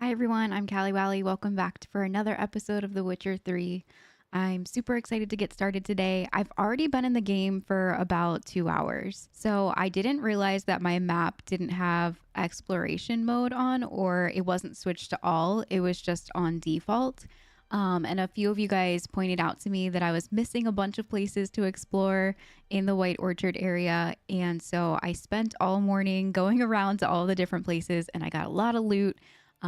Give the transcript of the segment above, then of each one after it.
Hi everyone, I'm Callie Wally. Welcome back for another episode of The Witcher 3. I'm super excited to get started today. I've already been in the game for about 2 hours. So I didn't realize that my map didn't have exploration mode on, or it wasn't switched to all. It was just on default. And a few of you guys pointed out to me that I was missing a bunch of places to explore in the White Orchard area. And so I spent all morning going around to all the different places and I got a lot of loot.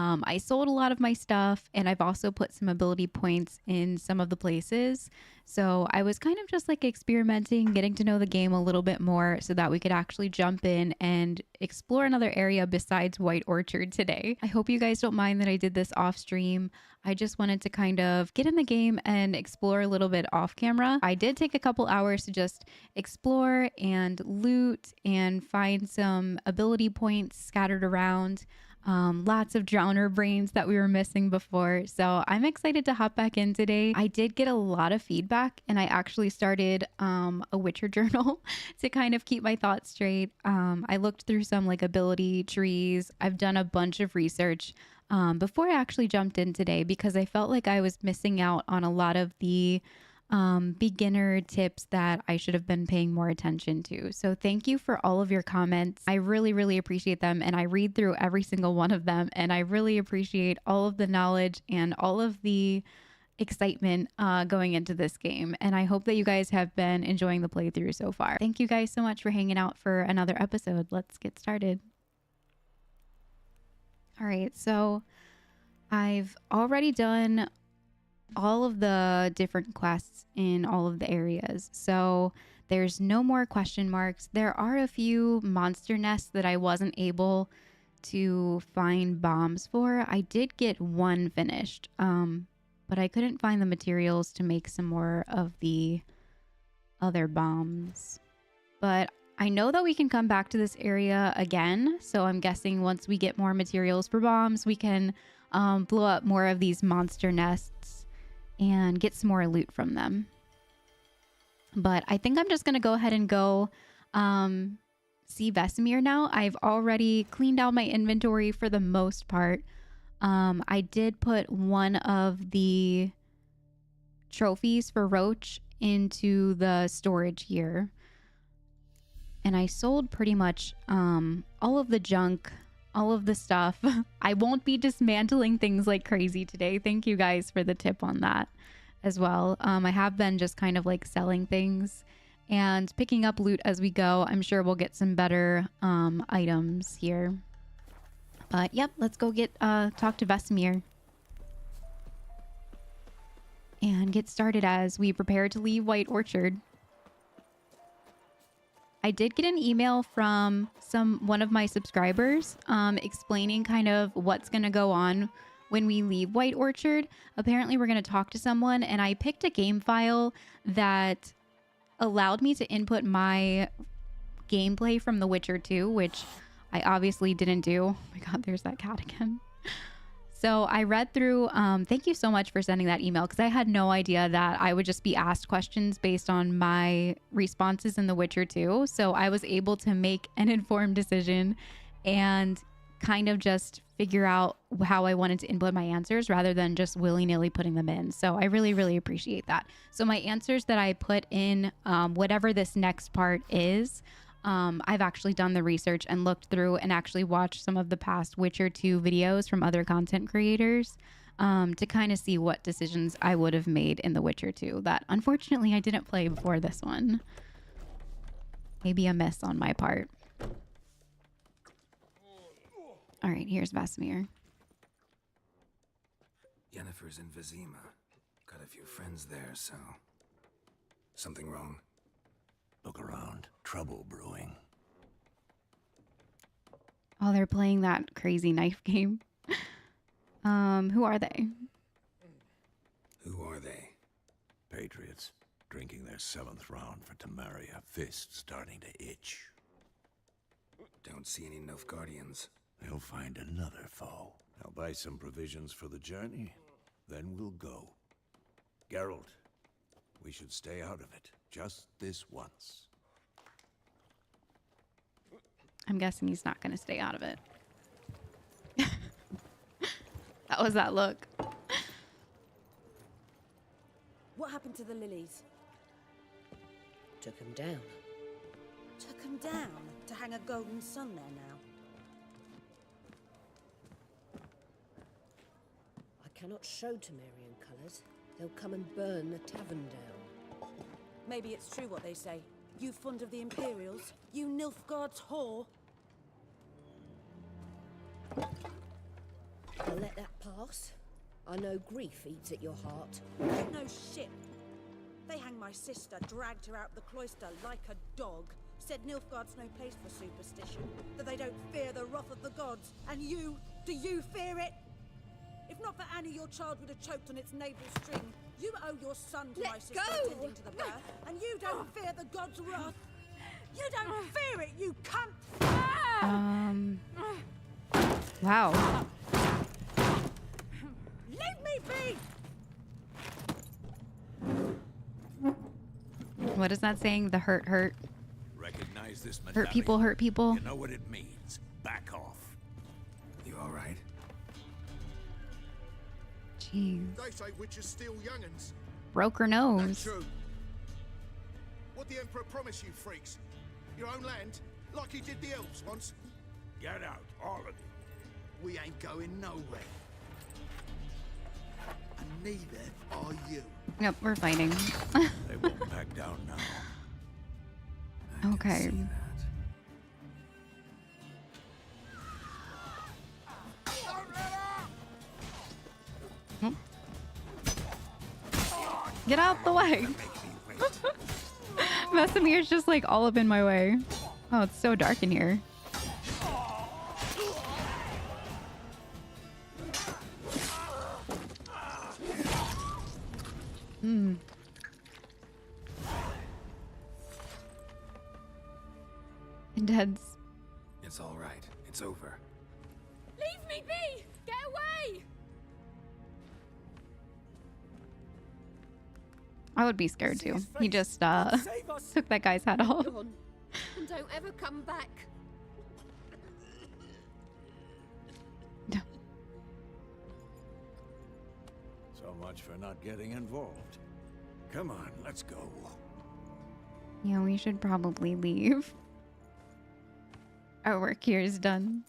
I sold a lot of my stuff and I've also put some ability points in some of the places. So I was kind of just like experimenting, getting to know the game a little bit more so that we could actually jump in and explore another area besides White Orchard today. I hope you guys don't mind that I did this off stream. I just wanted to kind of get in the game and explore a little bit off camera. I did take a couple hours to just explore and loot and find some ability points scattered around. Lots of drowner brains that we were missing before. So I'm excited to hop back in today. I did get a lot of feedback and I actually started a Witcher journal to kind of keep my thoughts straight. I looked through some like ability trees. I've done a bunch of research before I actually jumped in today because I felt like I was missing out on a lot of the beginner tips that I should have been paying more attention to. So thank you for all of your comments. I really, really appreciate them. And I read through every single one of them. And I really appreciate all of the knowledge and all of the excitement going into this game. And I hope that you guys have been enjoying the playthrough so far. Thank you guys so much for hanging out for another episode. Let's get started. All right, so I've already done all of the different quests in all of the areas. So there's no more question marks. There are a few monster nests that I wasn't able to find bombs for. I did get one finished, but I couldn't find the materials to make some more of the other bombs. But I know that we can come back to this area again. So I'm guessing once we get more materials for bombs, we can blow up more of these monster nests and get some more loot from them. But I think I'm just going to go ahead and go see Vesemir now. I've already cleaned out my inventory for the most part. I did put one of the trophies for Roach into the storage here. And I sold pretty much all of the junk, all of the stuff. I won't be dismantling things like crazy today. Thank you guys for the tip on that as well. I have been just kind of like selling things and picking up loot as we go. I'm sure we'll get some better items here. But yep, let's go get talk to Vesemir and get started as we prepare to leave White Orchard. I did get an email from one of my subscribers explaining kind of what's going to go on when we leave White Orchard. Apparently, we're going to talk to someone, and I picked a game file that allowed me to input my gameplay from The Witcher 2, which I obviously didn't do. Oh my god, there's that cat again. So I read through, thank you so much for sending that email because I had no idea that I would just be asked questions based on my responses in The Witcher 2. So I was able to make an informed decision and kind of just figure out how I wanted to input my answers rather than just willy-nilly putting them in. So I really, really appreciate that. So my answers that I put in, whatever this next part is, I've actually done the research and looked through and actually watched some of the past Witcher 2 videos from other content creators to kind of see what decisions I would have made in The Witcher 2 that unfortunately I didn't play before this one. Maybe a miss on my part. All right, here's Vesemir. Yennefer's in Vizima. Got a few friends there, so... Something wrong? Look around. Trouble brewing. Oh, they're playing that crazy knife game. Who are they? Who are they? Patriots. Drinking their 7th round for Temeria. Fists starting to itch. Don't see any Nilfgaardians. They'll find another foe. I'll buy some provisions for the journey. Then we'll go. Geralt, we should stay out of it. Just this once. I'm guessing he's not going to stay out of it. That was that look. What happened to the lilies? Took him down. Took them down to hang a golden sun there now. I cannot show Temerian colours. They'll come and burn the tavern down. Maybe it's true what they say. You fond of the Imperials? You Nilfgaard's whore? I'll let that pass. I know grief eats at your heart. No shit. They hanged my sister, dragged her out the cloister like a dog. Said Nilfgaard's no place for superstition, that they don't fear the wrath of the gods. And you, do you fear it? If not for Annie, your child would have choked on its navel string. You owe your son to Let my sister go! attending to the birth, and you don't fear the gods' wrath. You don't fear it, you cunt! Wow. Leave me be! What is that saying? The hurt. Recognize this Hurt medallion? people, hurt people. You know what it means. Back off. You all right? Jeez. They say witches steal young'uns. Broke her That's nose. true. What the Emperor promised you, freaks? Your own land, like he did the elves once. Get out, all of you. We ain't going nowhere. And neither are you. Yep, we're fighting. They won't back down now. I can Okay. see that. Get out the way. Make me wait. Vesemir's just like all up in my way. Oh, it's so dark in here. Intense. It's all right. It's over. Leave me be! Get away! I would be scared See too. his He face. just Save us! took that guy's hat off. Gone. And don't ever come back. So much for not getting involved. Come on, let's go. Yeah, we should probably leave. Our work here is done.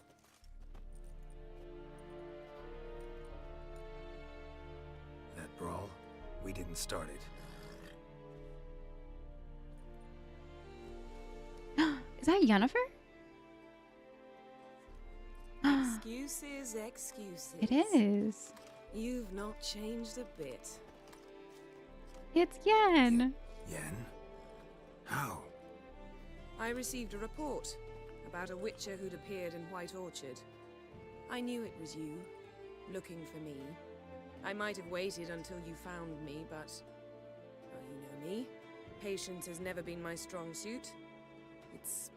That brawl, we didn't start it. Is that Yennefer? Excuses, excuses. It is. You've not changed a bit. It's Yen. Yen? How? I received a report about a witcher who'd appeared in White Orchard. I knew it was you, looking for me. I might have waited until you found me, but... well, you know me. Patience has never been my strong suit. It's...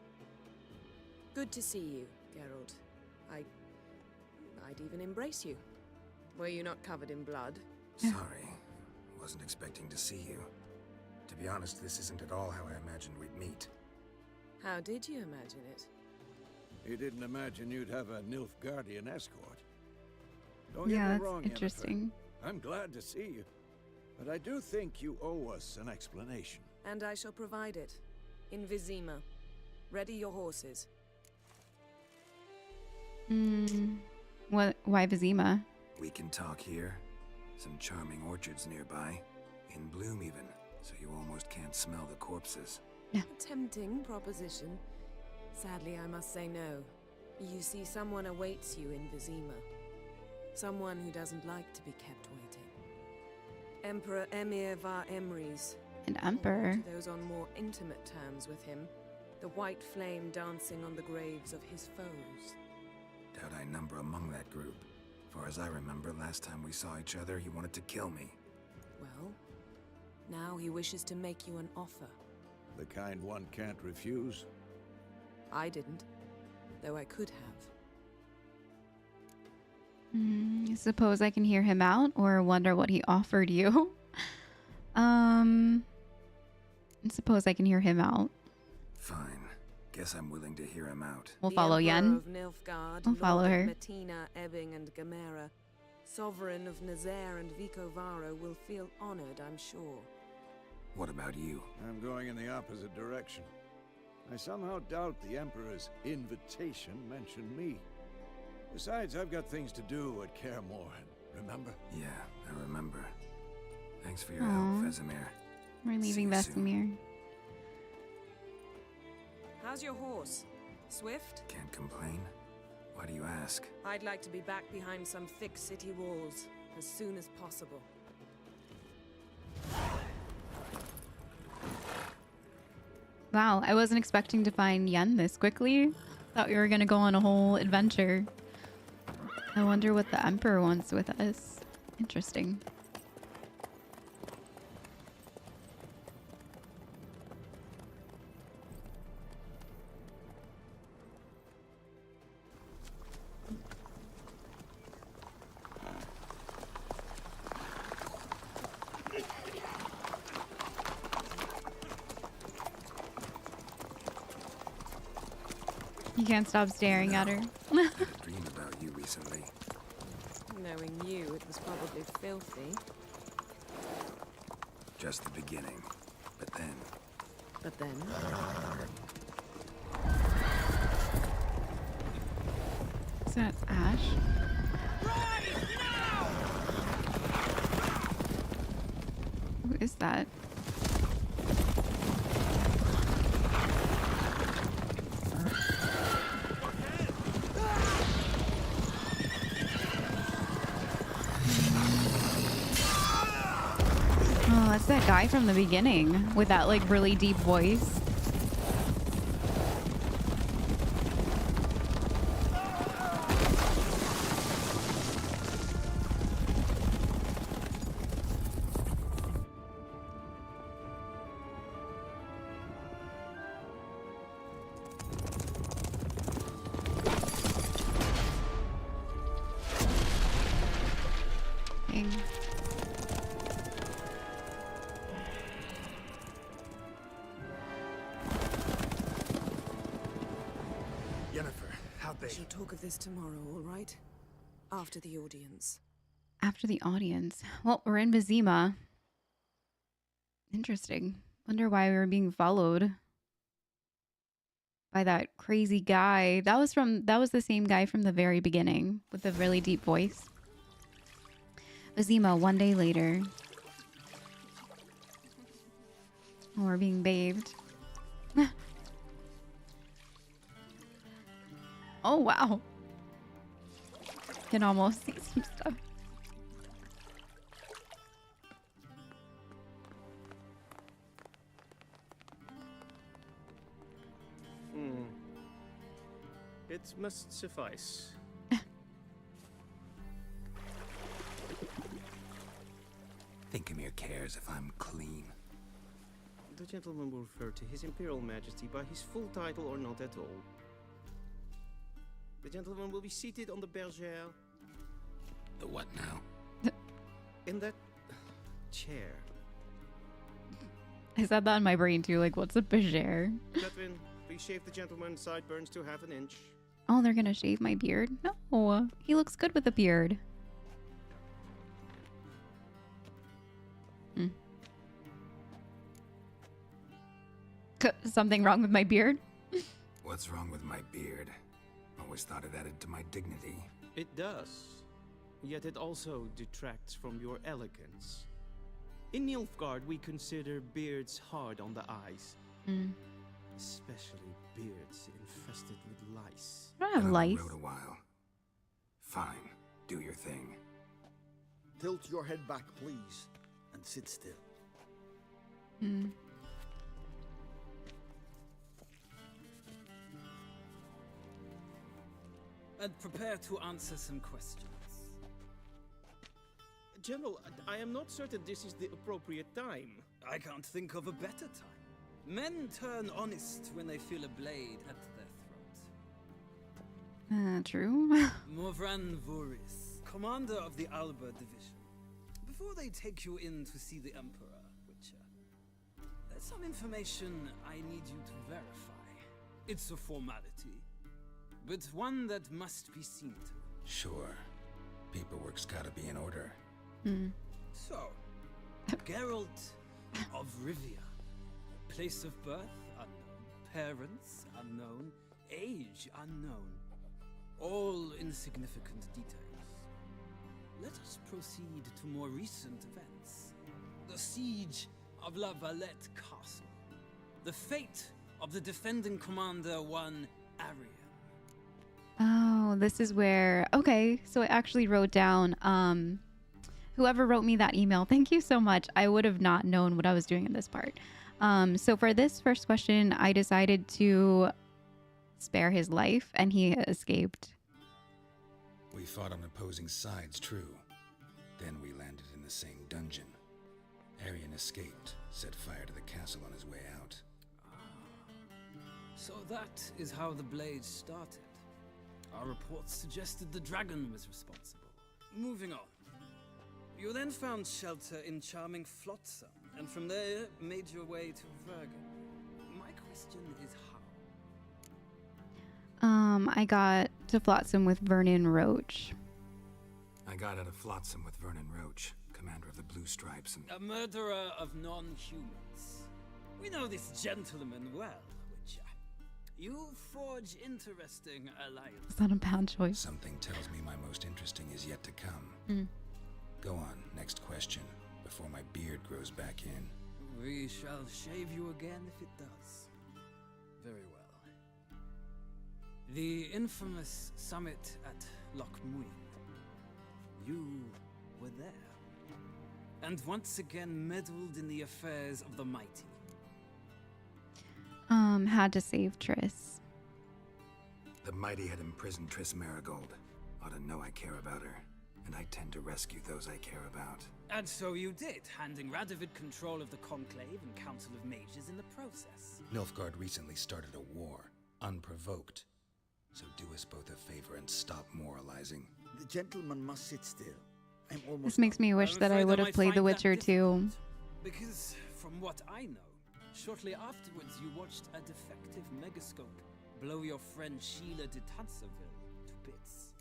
good to see you, Geralt. I'd even embrace you. Were you not covered in blood? Sorry. Wasn't expecting to see you. To be honest, this isn't at all how I imagined we'd meet. How did you imagine it? You didn't imagine you'd have a Nilfgaardian escort. Don't get Yeah, me that's wrong, Yennefer. interesting. I'm glad to see you. But I do think you owe us an explanation. And I shall provide it. In Vizima. Ready your horses. What? Why Vizima? We can talk here. Some charming orchards nearby. In bloom even, so you almost can't smell the corpses. A tempting proposition. Sadly, I must say no. You see, someone awaits you in Vizima. Someone who doesn't like to be kept waiting. Emperor Emir var Emrys. An Or emperor. to those on more intimate terms with him. The white flame dancing on the graves of his foes. Doubt I number among that group. Far as I remember, last time we saw each other, he wanted to kill me. Well, now he wishes to make you an offer. The kind one can't refuse. I didn't, though I could have. Suppose I can hear him out or wonder what he offered you. Suppose I can hear him out. Fine. Guess I'm willing to hear him out. We'll The follow Emperor Yen. of Nilfgaard, We'll follow Lord of her. Metina, Ebbing, and Gamera Sovereign of Nazaire and Vicovaro will feel honored, I'm sure. What about you? I'm going in the opposite direction. I somehow doubt the Emperor's invitation mentioned me. Besides, I've got things to do at Kaer Morhen, remember? Yeah, I remember. Thanks for your Aw. help, Vesemir. We're leaving See you soon. Vesemir. How's your horse? Swift? Can't complain. Why do you ask? I'd like to be back behind some thick city walls as soon as possible. Wow, I wasn't expecting to find Yen this quickly. Thought we were gonna go on a whole adventure. I wonder what the Emperor wants with us. Interesting. You can't stop staring at her. I had a dream about you recently. Knowing you, it was probably filthy. Just the beginning. But then, But then... Is that Ash? Who is that? Oh, that's that guy from the beginning with that like really deep voice. Dang. Yennefer, how'd We they... shall talk of this tomorrow, all right? After the audience. After the audience. Well, we're in Vizima. Interesting. Wonder why we were being followed by that crazy guy. That was the same guy from the very beginning with the really deep voice. Vizima, one day later. Oh, we're being bathed. Oh, wow. Can almost see some stuff. It must suffice. Thinkamir cares if I'm clean. The gentleman will refer to His Imperial Majesty by his full title or not at all. The gentleman will be seated on the bergère The what now? in that chair. I said that in my brain too. Like, what's a bergère? Catherine, please shave the gentleman's sideburns to half an inch. Oh, they're gonna shave my beard? No, he looks good with a beard. Something wrong with my beard? What's wrong with my beard? Always thought it added to my dignity. It does. Yet it also detracts from your elegance. In Nilfgaard, we consider beards hard on the eyes. Especially beards infested with lice. I don't have Been on the lice. road a while. Fine, do your thing. Tilt your head back, please, and sit still. And prepare to answer some questions. General, I am not certain this is the appropriate time. I can't think of a better time. Men turn honest when they feel a blade at their throat. True. Morvran Voorhis, commander of the Alba Division. Before they take you in to see the Emperor, Witcher, there's some information I need you to verify. It's a formality, but one that must be seen to. Sure. Paperwork paperwork's gotta be in order. So, Geralt of Rivia. Place of birth unknown. Parents unknown. Age unknown. All insignificant details. Let us proceed to more recent events. The siege of La Valette Castle. The fate of the defending commander, one Arian. Oh, this is where, okay, so I actually wrote down, whoever wrote me that email, thank you so much. I would have not known what I was doing in this part. So for this first question, I decided to spare his life and he escaped. We fought on opposing sides, true. Then we landed in the same dungeon. Arian escaped, set fire to the castle on his way out. So that is how the Blade started. Our reports suggested the dragon was responsible. Moving on. You then found shelter in charming Flotsam, and from there made your way to Vergen. My question is how? I got to Flotsam with Vernon Roach. I got out of Flotsam with Vernon Roach, commander of the Blue Stripes, and... A murderer of non-humans. We know this gentleman well, Witcher. You forge interesting alliances. It's not a bad choice. Something tells me my most interesting is yet to come. Go on, next question, before my beard grows back in. We shall shave you again if it does. Very well. The infamous summit at Loch Muin. You were there. And once again meddled in the affairs of the mighty. Had to save Triss. The mighty had imprisoned Triss Marigold. Ought to know I care about her, and I tend to rescue those I care about. And so you did, handing Radovid control of the Conclave and Council of Mages in the process. Nilfgaard recently started a war, unprovoked. So do us both a favor and stop moralizing. The gentleman must sit still. I'm almost... This makes me wish that I would have played The Witcher 2. Because from what I know, shortly afterwards you watched a defective megascope blow your friend Sheila de Tanserville to bits.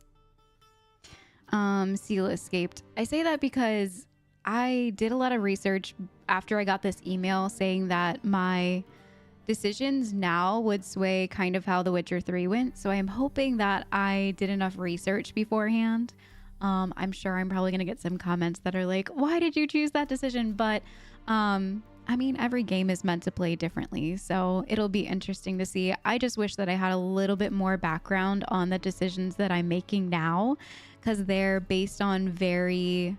Seal escaped. I say that because I did a lot of research after I got this email saying that my decisions now would sway kind of how The Witcher 3 went. So I'm hoping that I did enough research beforehand. I'm sure I'm probably going to get some comments that are like, why did you choose that decision? But I mean, every game is meant to play differently, so it'll be interesting to see. I just wish that I had a little bit more background on the decisions that I'm making now, because they're based on very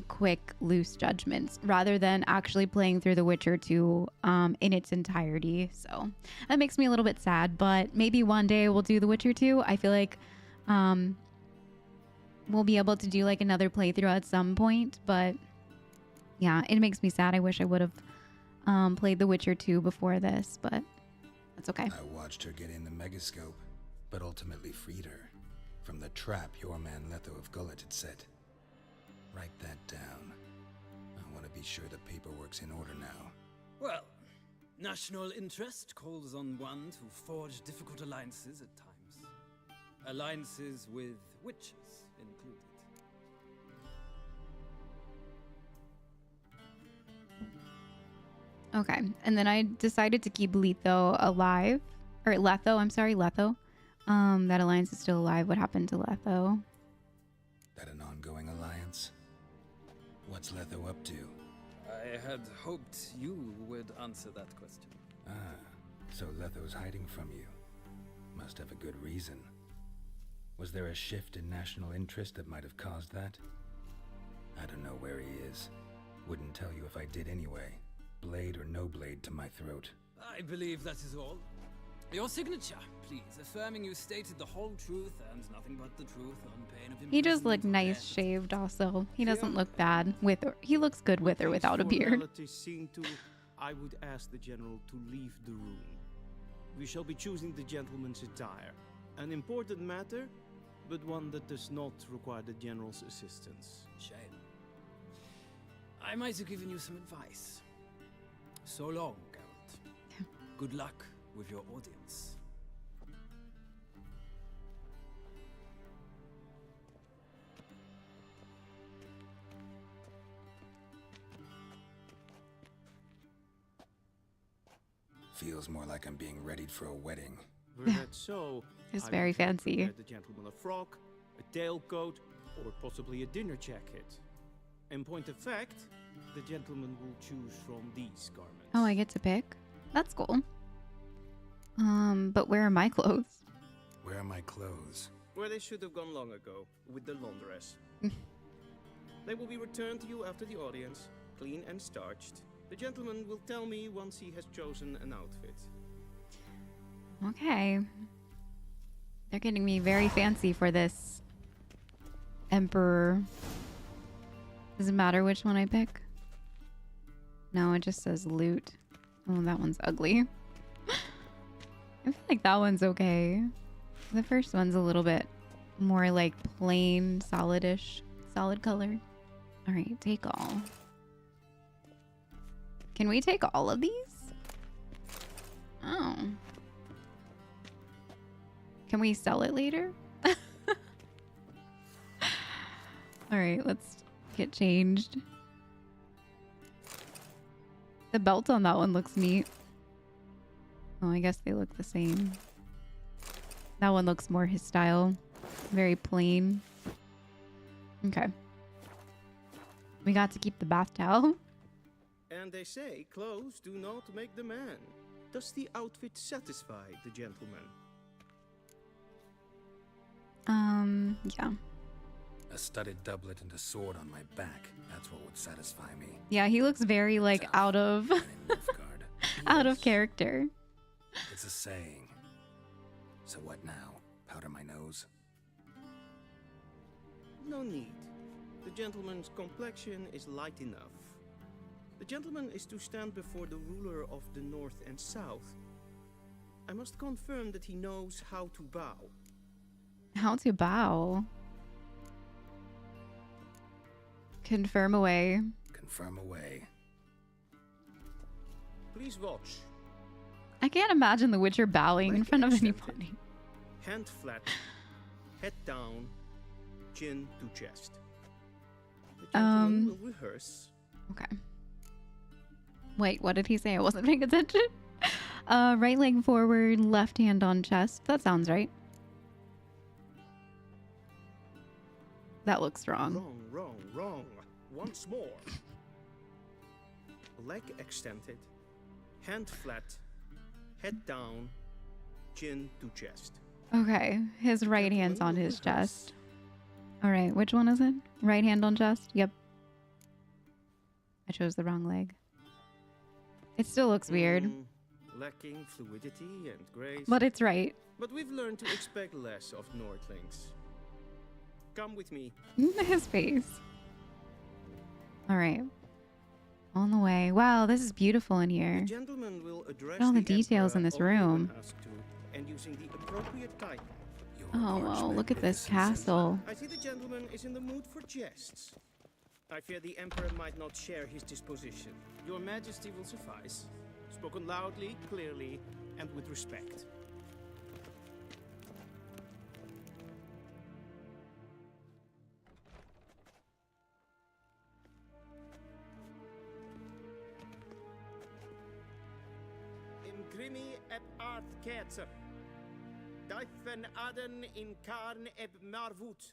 quick, loose judgments rather than actually playing through The Witcher 2 in its entirety. So that makes me a little bit sad, but maybe one day we'll do The Witcher 2. I feel like we'll be able to do like another playthrough at some point, but yeah, it makes me sad. I wish I would have played The Witcher 2 before this, but that's okay. I watched her get in the megascope, but ultimately freed her from the trap your man Letho of Gullet had set. Write that down. I want to be sure the paperwork's in order now. Well, national interest calls on one to forge difficult alliances at times. Alliances with witches included. Okay, and then I decided to keep Letho alive, or Letho, I'm sorry, Letho. That alliance is still alive. What happened to Letho? That an ongoing alliance? What's Letho up to? I had hoped you would answer that question. Ah, so Letho's hiding from you. Must have a good reason. Was there a shift in national interest that might have caused that? I don't know where he is. Wouldn't tell you if I did anyway. Blade or no blade to my throat. I believe that is all. Your signature, please, affirming you stated the whole truth and nothing but the truth on pain of imprisonment. He does look nice shaved also. He doesn't look bad with or he looks good with or without a beard. Seen to, I would ask the general to leave the room. We shall be choosing the gentleman's attire. An important matter, but one that does not require the general's assistance. Shame. I might have given you some advice. So long, Geralt. Good luck with your audience. Feels more like I'm being readied for a wedding. Were that so, It's I very would have fancy. prepared the gentleman a frock, a tailcoat, or possibly a dinner jacket. In point of fact, the gentleman will choose from these garments. Oh, I get to pick? That's cool. But where are my clothes? Where are my clothes? Where they should have gone long ago, with the laundress. They will be returned to you after the audience, clean and starched. The gentleman will tell me once he has chosen an outfit. Okay. They're getting me very fancy for this Emperor. Does it matter which one I pick? No, it just says loot. Oh, that one's ugly. I feel like that one's okay. The first one's a little bit more like plain, solidish, solid color. All right, take all. Can we take all of these? Oh. Can we sell it later? All right, let's get changed. The belt on that one looks neat. Oh, I guess they look the same. That one looks more his style. Very plain. Okay. We got to keep the bath towel. And they say clothes do not make the man. Does the outfit satisfy the gentleman? Yeah. A studded doublet and a sword on my back. That's what would satisfy me. Yeah, he looks very like out of And in Nilfgaard. out of character. It's a saying. So what now? Powder my nose? No need. The gentleman's complexion is light enough. The gentleman is to stand before the ruler of the North and South. I must confirm that he knows how to bow. How to bow. Confirm away. Confirm away. Please watch. I can't imagine the Witcher bowing in Leg front of extended. anybody. Hand flat, head down, chin to chest. The gentleman will rehearse. Okay. Wait, what did he say? I wasn't paying attention. Right leg forward, left hand on chest. That sounds right. That looks wrong. Wrong. Once more. Leg extended, hand flat, head down, chin to chest. Okay, his right hand's on his chest. All right, which one is it? Right hand on chest? Yep. I chose the wrong leg. It still looks weird, Lacking fluidity and grace. but it's right. But we've learned to expect less of Nordlings. Come with me. His face. All right. On the way. Wow, this is beautiful in The here. gentleman will address Look at all the details in Emperor this only when room. asked to, and using the appropriate title. Oh, wow, look at this castle. I see the gentleman is in the mood for jests. I fear the Emperor might not share his disposition. Your Majesty will suffice. Spoken loudly, clearly, and with respect. Imgrimi eb art ketzer. Dijfen aden in karn eb marvoet.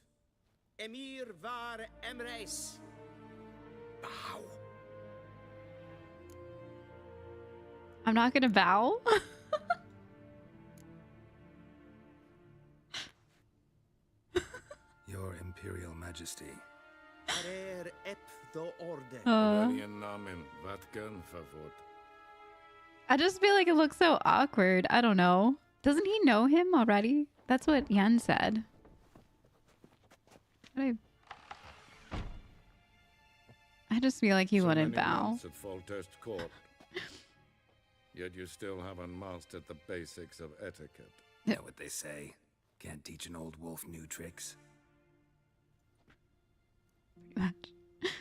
Emir var emreis. Bow. I'm not gonna bow. Your Imperial Majesty. Arer eb do orde. Namen, Vatkan favor. I just feel like it looks so awkward. I don't know. Doesn't he know him already? That's what Yen said. I just feel like he wouldn't bow. At Foltest Court. Yet you still haven't mastered the basics of etiquette. You know what they say? Can't teach an old wolf new tricks. Pretty much.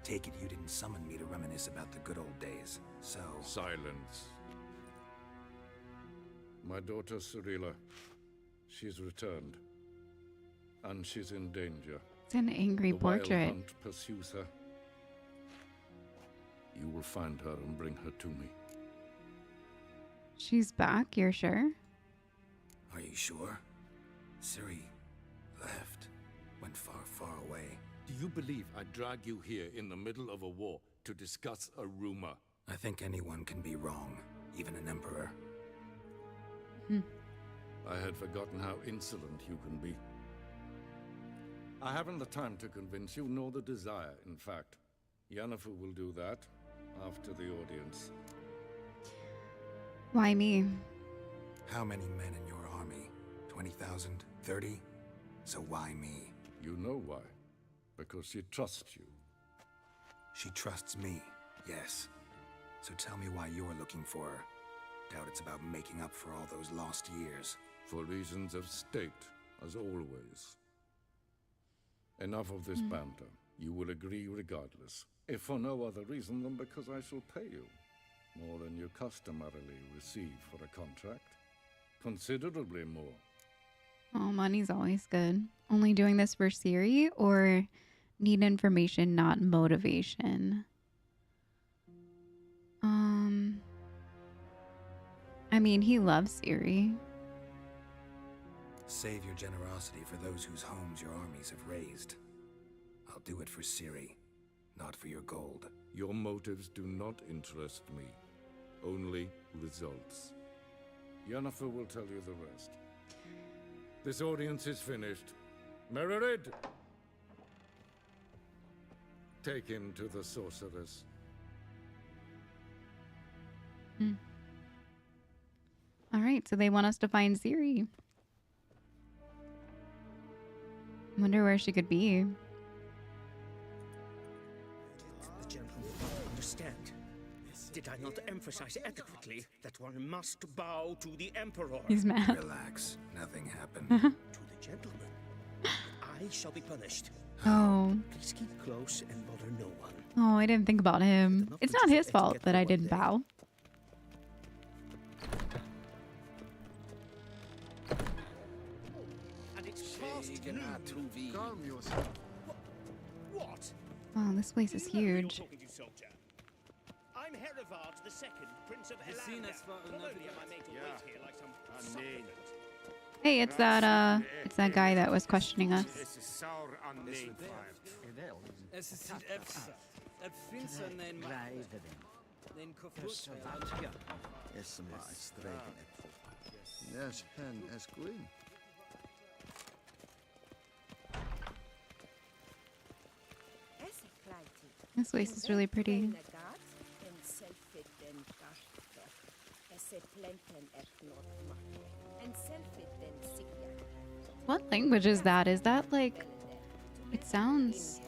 Take it you didn't summon me to reminisce about the good old days, so... Silence. My daughter Cirilla, she's returned. And she's in danger. It's an angry The wild portrait. hunt pursues her. You will find her and bring her to me. She's back, you're sure? Are you sure? Ciri left. Went far, far away. Do you believe I drag you here in the middle of a war to discuss a rumor? I think anyone can be wrong, even an emperor. I had forgotten how insolent you can be. I haven't the time to convince you, nor the desire, in fact. Yennefer will do that after the audience. Why me? How many men in your army? 20,000? 30? So why me? You know why. Because she trusts you. She trusts me, yes. So tell me why you're looking for her. Doubt it's about making up for all those lost years. For reasons of state, as always. Enough of this banter. You will agree regardless. If for no other reason than because I shall pay you. More than you customarily receive for a contract. Considerably more. Oh, money's always good. Only doing this for Ciri or need information, not motivation? I mean, he loves Ciri. Save your generosity for those whose homes your armies have razed. I'll do it for Ciri, not for your gold. Your motives do not interest me. Only results. Yennefer will tell you the rest. This audience is finished. Mererid! Take him to the sorceress. All right, so they want us to find Ciri. Wonder where she could be. The gentleman don't understand. Did I not emphasize adequately that one must bow to the Emperor? He's mad. Relax. Nothing happened. To the gentleman. I shall be punished. Oh. Please keep close and bother no one. Oh, I didn't think about him. It's not his fault that I didn't bow. And it's past noon. Calm yourself. What? Wow, this place is huge. I'm Herivard II, Prince of Elandar. Not only am I made to wait here like some supplement. Hey, it's that guy that was questioning us. Es ist Efsa. Et finns en man. Den kofut. Yes, my straight. Yes, pen as green. This place is really pretty. What language is that? Is that like... It sounds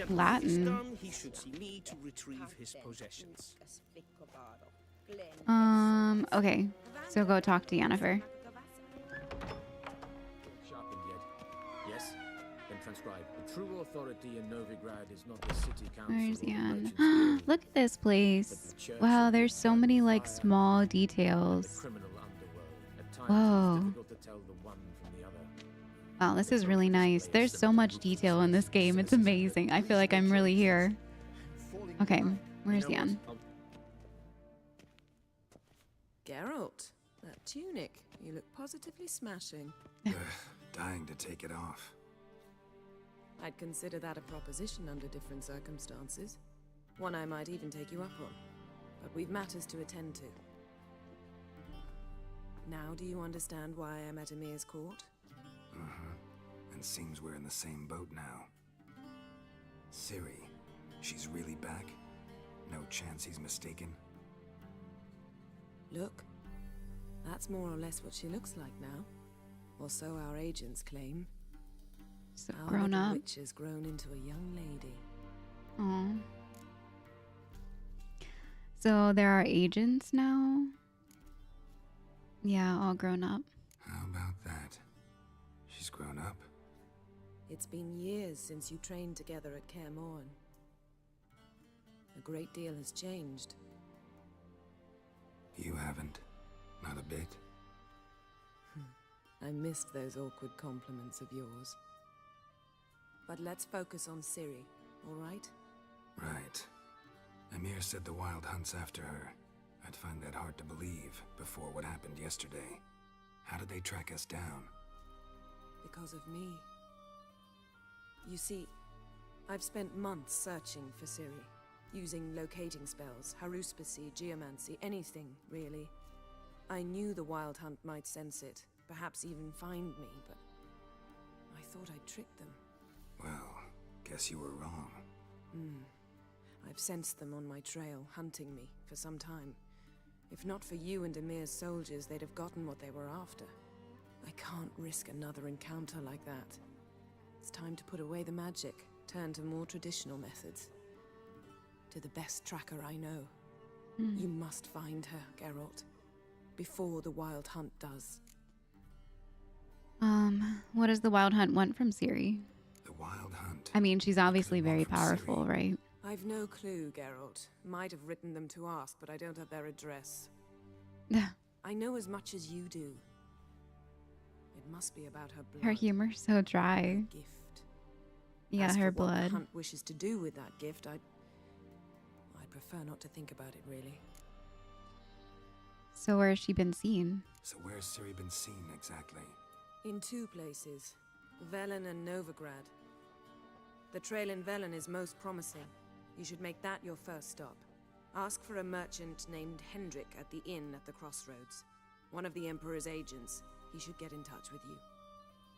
Latin. Done, he should see me to retrieve his possessions. Okay. So go talk to Yennefer. Sharpened yet? Yes? Then transcribe. The true authority in Novigrad is not the city council. Where's or Yen? merchants guild, Look at this place. Wow, there's so many like small details. criminal underworld. At times Whoa. it's difficult to tell the one from the other. Wow, this is really nice. There's so much detail in this game. It's amazing. I feel like I'm really here. Okay, where's Yen? Geralt, that tunic. You look positively smashing. Dying to take it off. I'd consider that a proposition under different circumstances. One I might even take you up on. But we've matters to attend to. Now do you understand why I'm at Emir's court? And seems we're in the same boat now. Ciri, she's really back? No chance he's mistaken? Look, that's more or less what she looks like now. Or so our agents claim. So Our grown little up. witch has grown into a young lady. Oh. So there are agents now? Yeah, all grown up. How about that? She's grown up? It's been years since you trained together at Kaer Morhen. A great deal has changed. You haven't. Not a bit. I missed those awkward compliments of yours. But let's focus on Ciri, all right? Right. Emir said the Wild Hunt's after her. I'd find that hard to believe before what happened yesterday. How did they track us down? Because of me. You see, I've spent months searching for Ciri, using locating spells, haruspicy, geomancy, anything, really. I knew the Wild Hunt might sense it, perhaps even find me, but I thought I'd tricked them. Well, guess you were wrong. I've sensed them on my trail, hunting me, for some time. If not for you and Emir's soldiers, they'd have gotten what they were after. I can't risk another encounter like that. It's time to put away the magic, turn to more traditional methods. To the best tracker I know. You must find her, Geralt. Before the Wild Hunt does. What does the Wild Hunt want from Ciri? The Wild Hunt? I mean, she's obviously very powerful, right? I've no clue, Geralt. Might have written them to ask, but I don't have their address. I know as much as you do. It must be about her blood. Her humor's so dry. Her gift. Yeah, As her for what blood. the Hunt wishes to do with that gift, I'd prefer not to think about it, really. So where has she been seen? So where's Ciri been seen, exactly? In two places. Velen and Novigrad. The trail in Velen is most promising. You should make that your first stop. Ask for a merchant named Hendrik at the inn at the crossroads. One of the Emperor's agents. He should get in touch with you.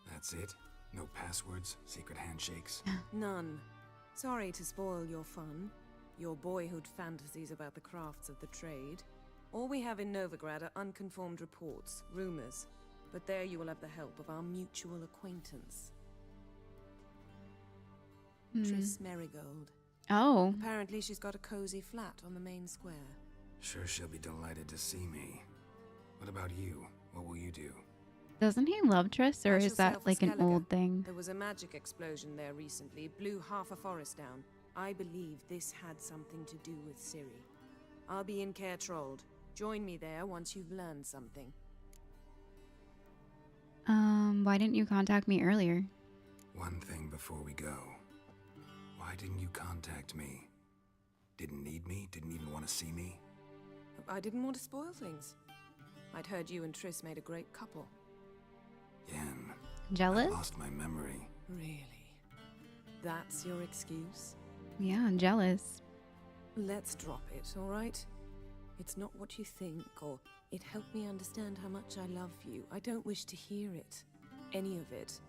That's it? No passwords? Secret handshakes? None. Sorry to spoil your fun. Your boyhood fantasies about the crafts of the trade. All we have in Novigrad are unconfirmed reports, rumors. But there you will have the help of our mutual acquaintance. Triss Merigold. Oh. Apparently she's got a cozy flat on the main square. Sure she'll be delighted to see me. What about you? What will you do? Doesn't he love Triss, or I shall is that sail for like an Skellige. old thing? There was a magic explosion there recently, blew half a forest down. I believe this had something to do with Ciri. I'll be in Caer Trolde. Join me there once you've learned something. Why didn't you contact me earlier? One thing before we go. Why didn't you contact me? Didn't need me? Didn't even want to see me? I didn't want to spoil things. I'd heard you and Triss made a great couple. Yen. Jealous? I lost my memory. Really? That's your excuse? Yeah, I'm jealous. Let's drop it, all right? It's not what you think, or it helped me understand how much I love you. I don't wish to hear it. Any of it.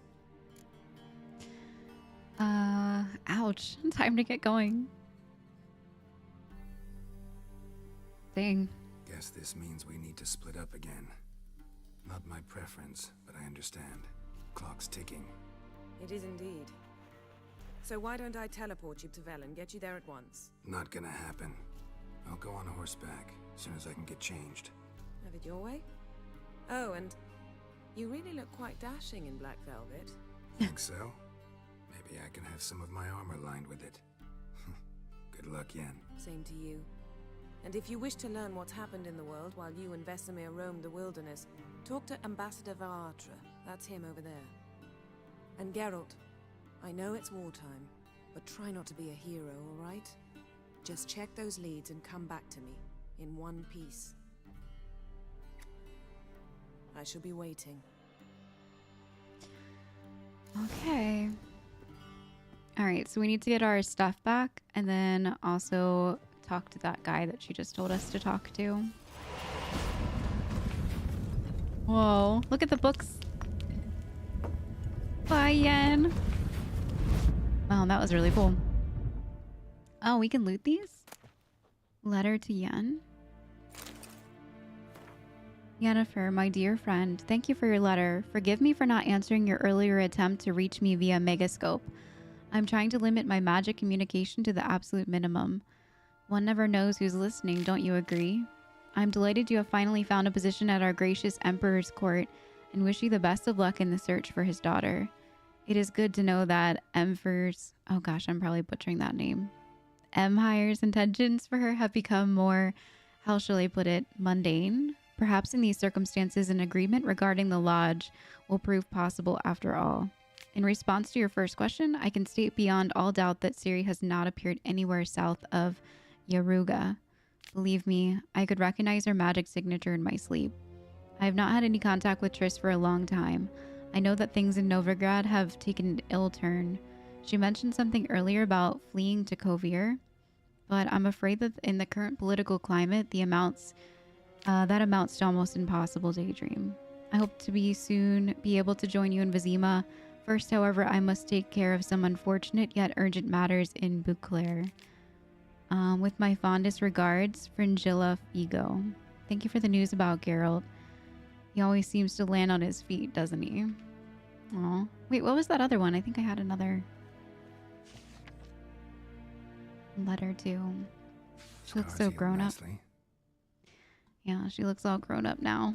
Ouch. Time to get going. Dang. Guess this means we need to split up again. Not my preference, but I understand. Clock's ticking. It is indeed. So why don't I teleport you to Velen, get you there at once? Not gonna happen. I'll go on horseback, as soon as I can get changed. Have it your way? Oh, and you really look quite dashing in black velvet. Think so? Maybe I can have some of my armor lined with it. Good luck, Yen. Same to you. And if you wish to learn what's happened in the world while you and Vesemir roamed the wilderness, talk to Ambassador Varatra. That's him over there. And Geralt, I know it's wartime, but try not to be a hero, all right? Just check those leads and come back to me, in one piece. I shall be waiting. Okay. All right, so we need to get our stuff back and then also talk to that guy that she just told us to talk to. Whoa, look at the books. Bye, Yen. Wow, that was really cool. Oh, we can loot these? Letter to Yen. Yennefer, my dear friend, thank you for your letter. Forgive me for not answering your earlier attempt to reach me via Megascope. I'm trying to limit my magic communication to the absolute minimum. One never knows who's listening, don't you agree? I'm delighted you have finally found a position at our gracious Emperor's court and wish you the best of luck in the search for his daughter. It is good to know that Emperor's... Oh gosh, I'm probably butchering that name. Empire's intentions for her have become more, how shall I put it, mundane? Perhaps in these circumstances, an agreement regarding the lodge will prove possible after all. In response to your first question, I can state beyond all doubt that Ciri has not appeared anywhere south of Yaruga. Believe me, I could recognize her magic signature in my sleep. I have not had any contact with Triss for a long time. I know that things in Novigrad have taken an ill turn. She mentioned something earlier about fleeing to Kovir, but I'm afraid that in the current political climate, that amounts to almost impossible daydream. I hope to be able to join you in Vizima. First, however, I must take care of some unfortunate yet urgent matters in Beauclair. With my fondest regards, Fringilla Figo. Thank you for the news about Geralt. He always seems to land on his feet, doesn't he? Oh, wait, what was that other one? I think I had another letter too. She looks so grown up. Yeah, she looks all grown up now.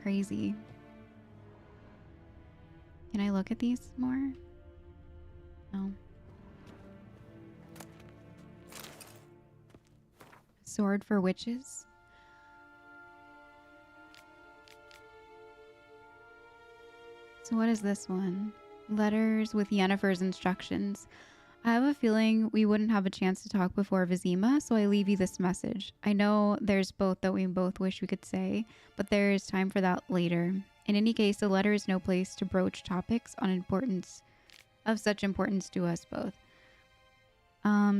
Crazy. Can I look at these more? No. Sword for witches. So what is this one? Letters with Yennefer's instructions. I have a feeling we wouldn't have a chance to talk before Vizima, so I leave you this message. I know there's both that we both wish we could say, but there is time for that later. In any case, the letter is no place to broach topics of such importance to us both.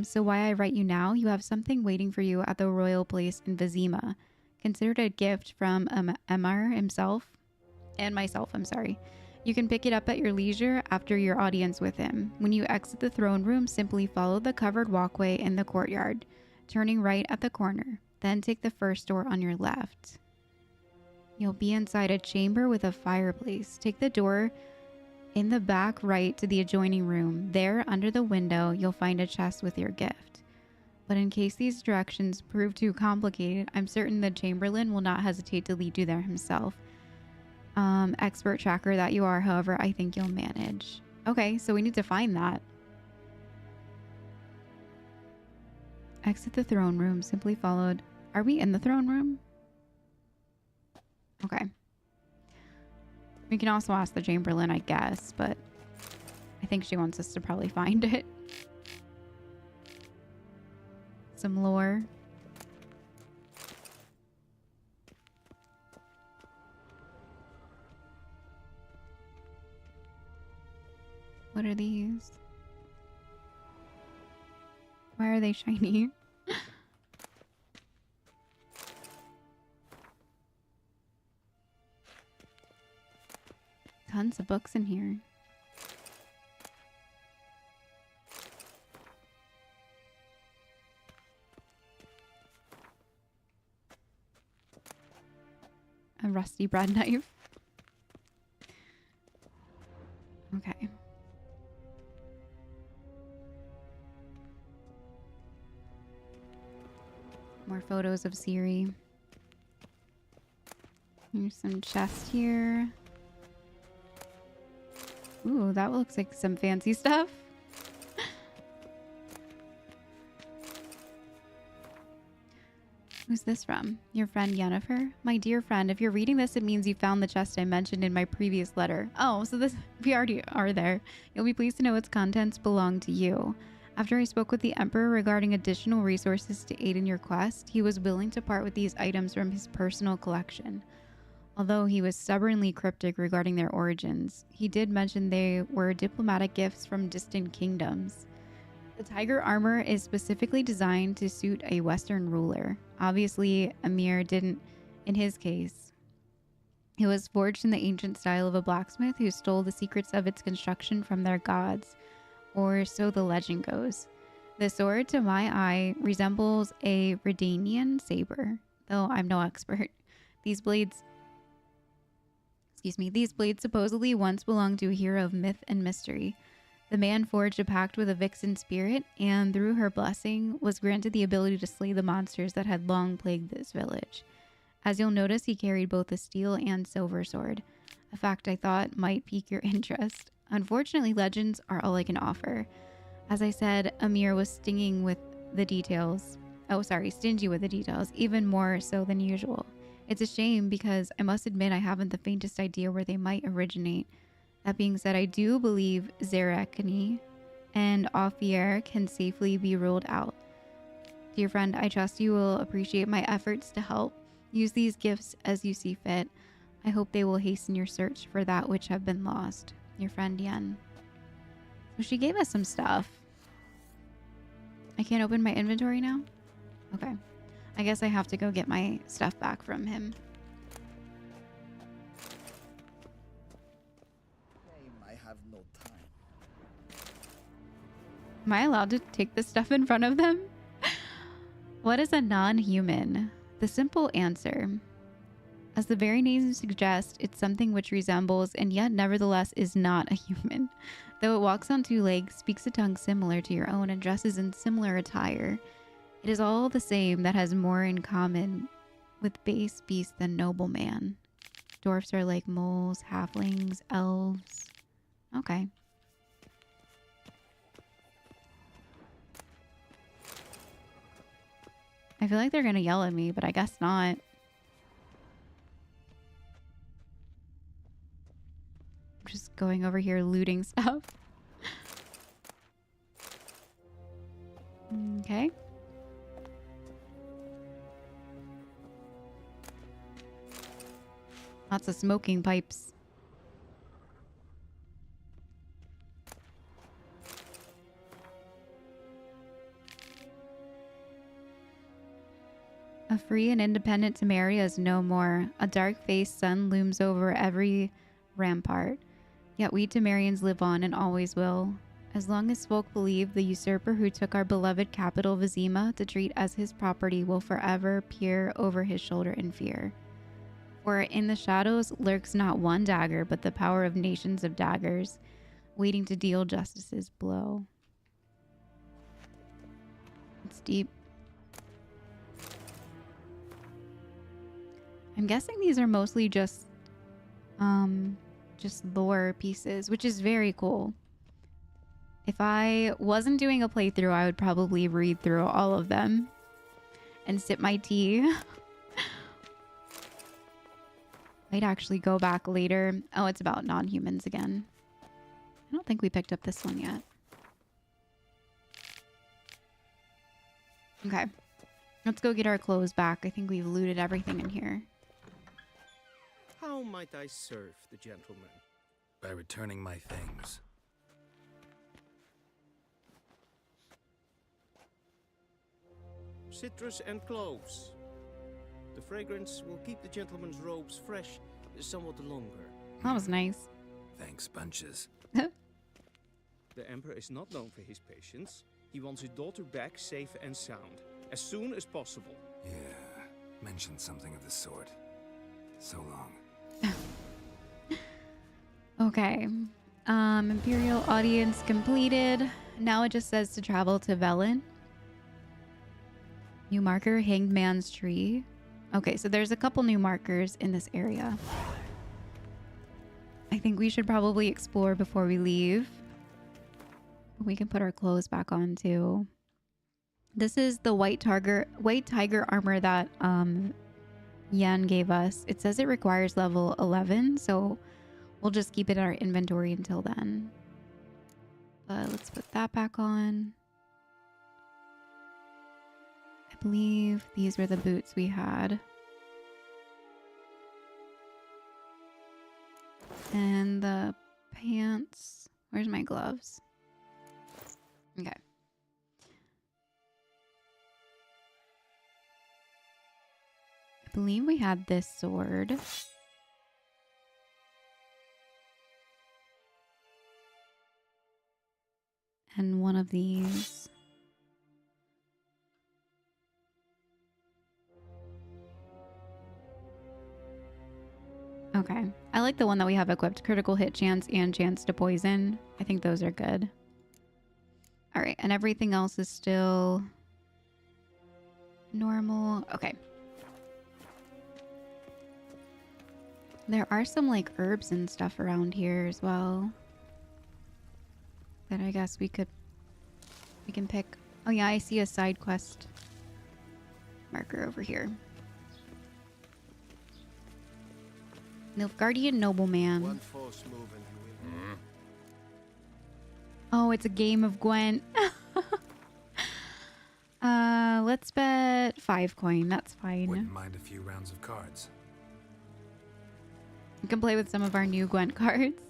So why I write you now, you have something waiting for you at the royal place in Vizima. Considered a gift from Emir himself, and myself, I'm sorry. You can pick it up at your leisure after your audience with him. When you exit the throne room, simply follow the covered walkway in the courtyard, turning right at the corner. Then take the first door on your left. You'll be inside a chamber with a fireplace. Take the door in the back right to the adjoining room. There, under the window, you'll find a chest with your gift. But in case these directions prove too complicated, I'm certain the Chamberlain will not hesitate to lead you there himself. Expert tracker that you are, however, I think you'll manage. Okay, so we need to find that. Exit the throne room, simply followed. Are we in the throne room? Okay. We can also ask the Chamberlain, I guess, but I think she wants us to probably find it. Some lore. What are these? Why are they shiny? Tons of books in here. A rusty bread knife. Okay. More photos of Ciri. Here's some chest here. Ooh, that looks like some fancy stuff. Who's this from? Your friend Yennefer? My dear friend, if you're reading this, it means you found the chest I mentioned in my previous letter. Oh, so we already are there. You'll be pleased to know its contents belong to you. After I spoke with the Emperor regarding additional resources to aid in your quest, he was willing to part with these items from his personal collection. Although he was stubbornly cryptic regarding their origins, he did mention they were diplomatic gifts from distant kingdoms. The tiger armor is specifically designed to suit a Western ruler. Obviously, Emir didn't in his case. It was forged in the ancient style of a blacksmith who stole the secrets of its construction from their gods, or so the legend goes. The sword, to my eye, resembles a Redanian saber, though I'm no expert. These blades supposedly once belonged to a hero of myth and mystery. The man forged a pact with a vixen spirit, and through her blessing was granted the ability to slay the monsters that had long plagued this village. As you'll notice, he carried both a steel and silver sword, a fact I thought might pique your interest. Unfortunately, legends are all I can offer. As I said, Emir was stingy with the details, even more so than usual. It's a shame because I must admit I haven't the faintest idea where they might originate. That being said, I do believe Zarecani and Offier can safely be ruled out. Dear friend, I trust you will appreciate my efforts to help. Use these gifts as you see fit. I hope they will hasten your search for that which have been lost. Your friend Yen. So she gave us some stuff. I can't open my inventory now? Okay. I guess I have to go get my stuff back from him. I have no time. Am I allowed to take this stuff in front of them? What is a non-human? The simple answer. As the very name suggests, it's something which resembles and yet nevertheless is not a human. Though it walks on two legs, speaks a tongue similar to your own, and dresses in similar attire, it is all the same that has more in common with base beast than noble man. Dwarfs are like moles, halflings, elves. Okay. I feel like they're gonna yell at me, but I guess not. Just going over here looting stuff. Okay. Lots of smoking pipes. A free and independent Temeria is no more. A dark-faced sun looms over every rampart. Yet we Temerians live on and always will. As long as folk believe the usurper who took our beloved capital Vizima to treat as his property will forever peer over his shoulder in fear. For in the shadows lurks not one dagger, but the power of nations of daggers, waiting to deal justice's blow. It's deep. I'm guessing these are mostly just lore pieces, which is very cool. If I wasn't doing a playthrough, I would probably read through all of them and sip my tea. Might actually go back later. Oh, it's about non-humans again. I don't think we picked up this one yet. Okay. Let's go get our clothes back. I think we've looted everything in here. How might I serve the gentleman? By returning my things. Citrus and cloves. The fragrance will keep the gentleman's robes fresh somewhat longer. That was nice. Thanks, bunches. The Emperor is not known for his patience. He wants his daughter back safe and sound, as soon as possible. Yeah, mentioned something of the sort. So long. Okay. Imperial audience completed. Now it just says to travel to Velen. New marker, Hanged Man's Tree. Okay, so there's a couple new markers in this area. I think we should probably explore before we leave. We can put our clothes back on too. This is the white tiger armor that Yen gave us. It says it requires level 11, so we'll just keep it in our inventory until then. But let's put that back on. I believe these were the boots we had. And the pants. Where's my gloves? Okay. I believe we had this sword. And one of these. Okay. I like the one that we have equipped. Critical hit chance and chance to poison. I think those are good. All right. And everything else is still normal. Okay. There are some like herbs and stuff around here as well. That I guess we can pick. Oh yeah, I see a side quest marker over here. Nilfgaardian nobleman. Oh, it's a game of Gwent. Let's bet 5 coin. That's fine. Wouldn't mind a few rounds of cards. We can play with some of our new Gwent cards.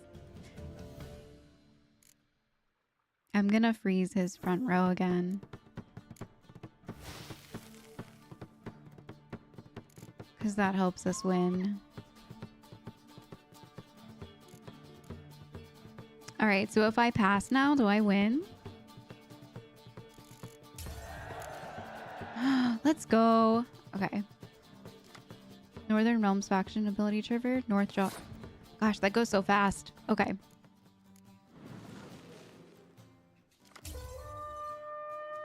I'm gonna freeze his front row again. Because that helps us win. Alright, so if I pass now, do I win? Let's go. Okay. Northern Realms faction ability triggered. North Jaw. Gosh, that goes so fast. Okay.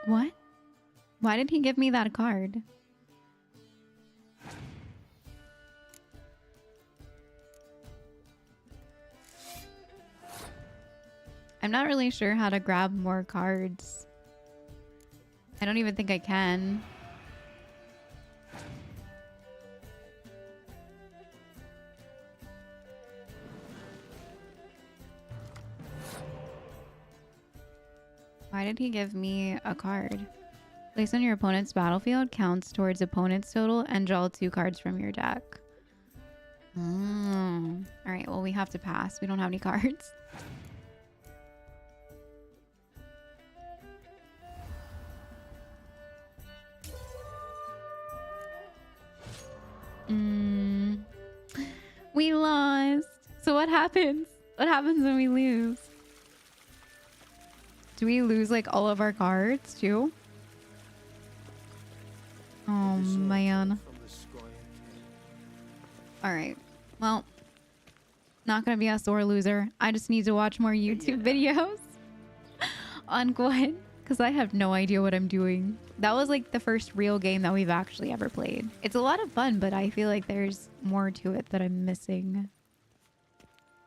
What? Why did he give me that card? I'm not really sure how to grab more cards. I don't even think I can. Why did he give me a card? Place on your opponent's battlefield counts towards opponent's total and draw 2 cards from your deck. Alright, well we have to pass. We don't have any cards. We lost. So what happens? What happens when we lose? Do we lose like all of our cards too? Oh man. Alright. Well, not gonna be a sore loser. I just need to watch more YouTube videos on Gwent because I have no idea what I'm doing. That was like the first real game that we've actually ever played. It's a lot of fun, but I feel like there's more to it that I'm missing.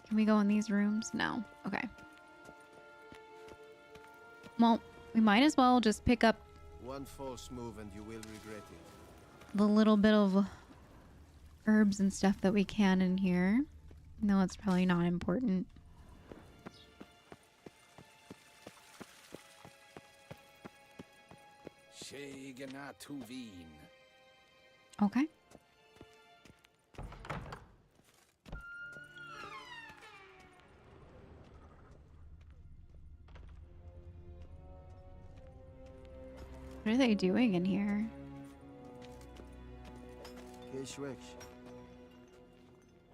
Can we go in these rooms? No. Okay. Well, we might as well just pick up One false move and you will regret it. the little bit of herbs and stuff that we can in here. No, it's probably not important. Okay. What are they doing in here?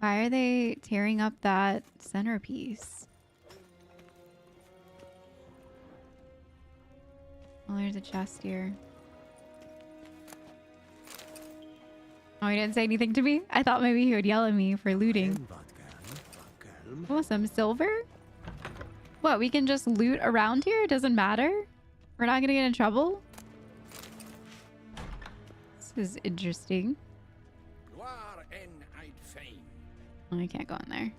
Why are they tearing up that centerpiece? Oh, there's a chest here. Oh, he didn't say anything to me? I thought maybe he would yell at me for looting. Oh, some silver? What, we can just loot around here? It doesn't matter? We're not gonna get in trouble? This is interesting. Oh, I can't go in there.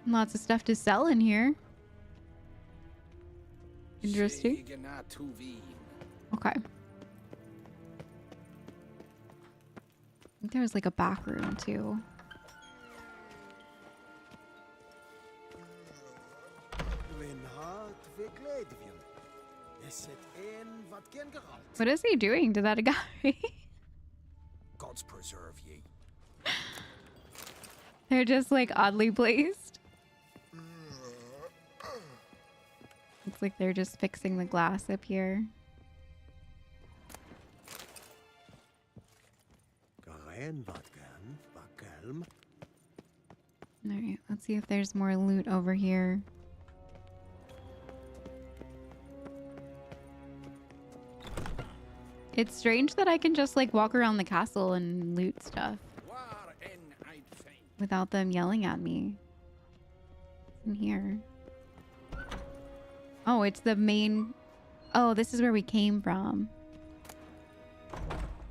Lots of stuff to sell in here. Interesting. Okay. I think there was like a back room too. What is he doing to that guy? Gods preserve ye. They're just like oddly placed. Looks like they're just fixing the glass up here. Alright, let's see if there's more loot over here. It's strange that I can just like walk around the castle and loot stuff without them yelling at me. What's in here? Oh, it's the main... Oh, this is where we came from.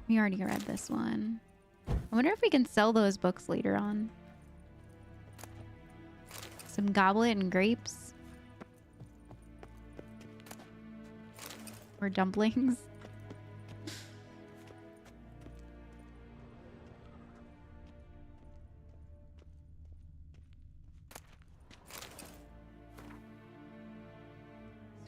We already read this one. I wonder if we can sell those books later on. Some goblet and grapes. Or dumplings.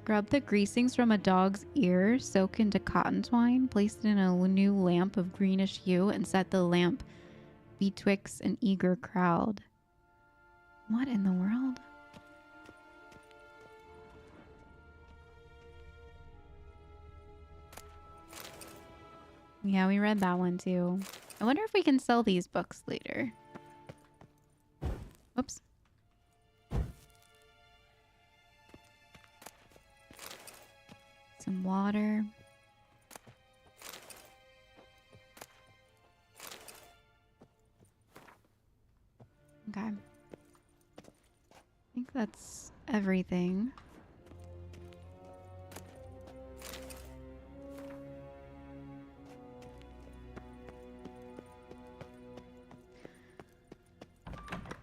Scrub the greasings from a dog's ear, soak into cotton twine, place it in a new lamp of greenish hue, and set the lamp betwixt an eager crowd. What in the world? Yeah, we read that one too. I wonder if we can sell these books later. Whoops. Some water. Okay. I think that's everything.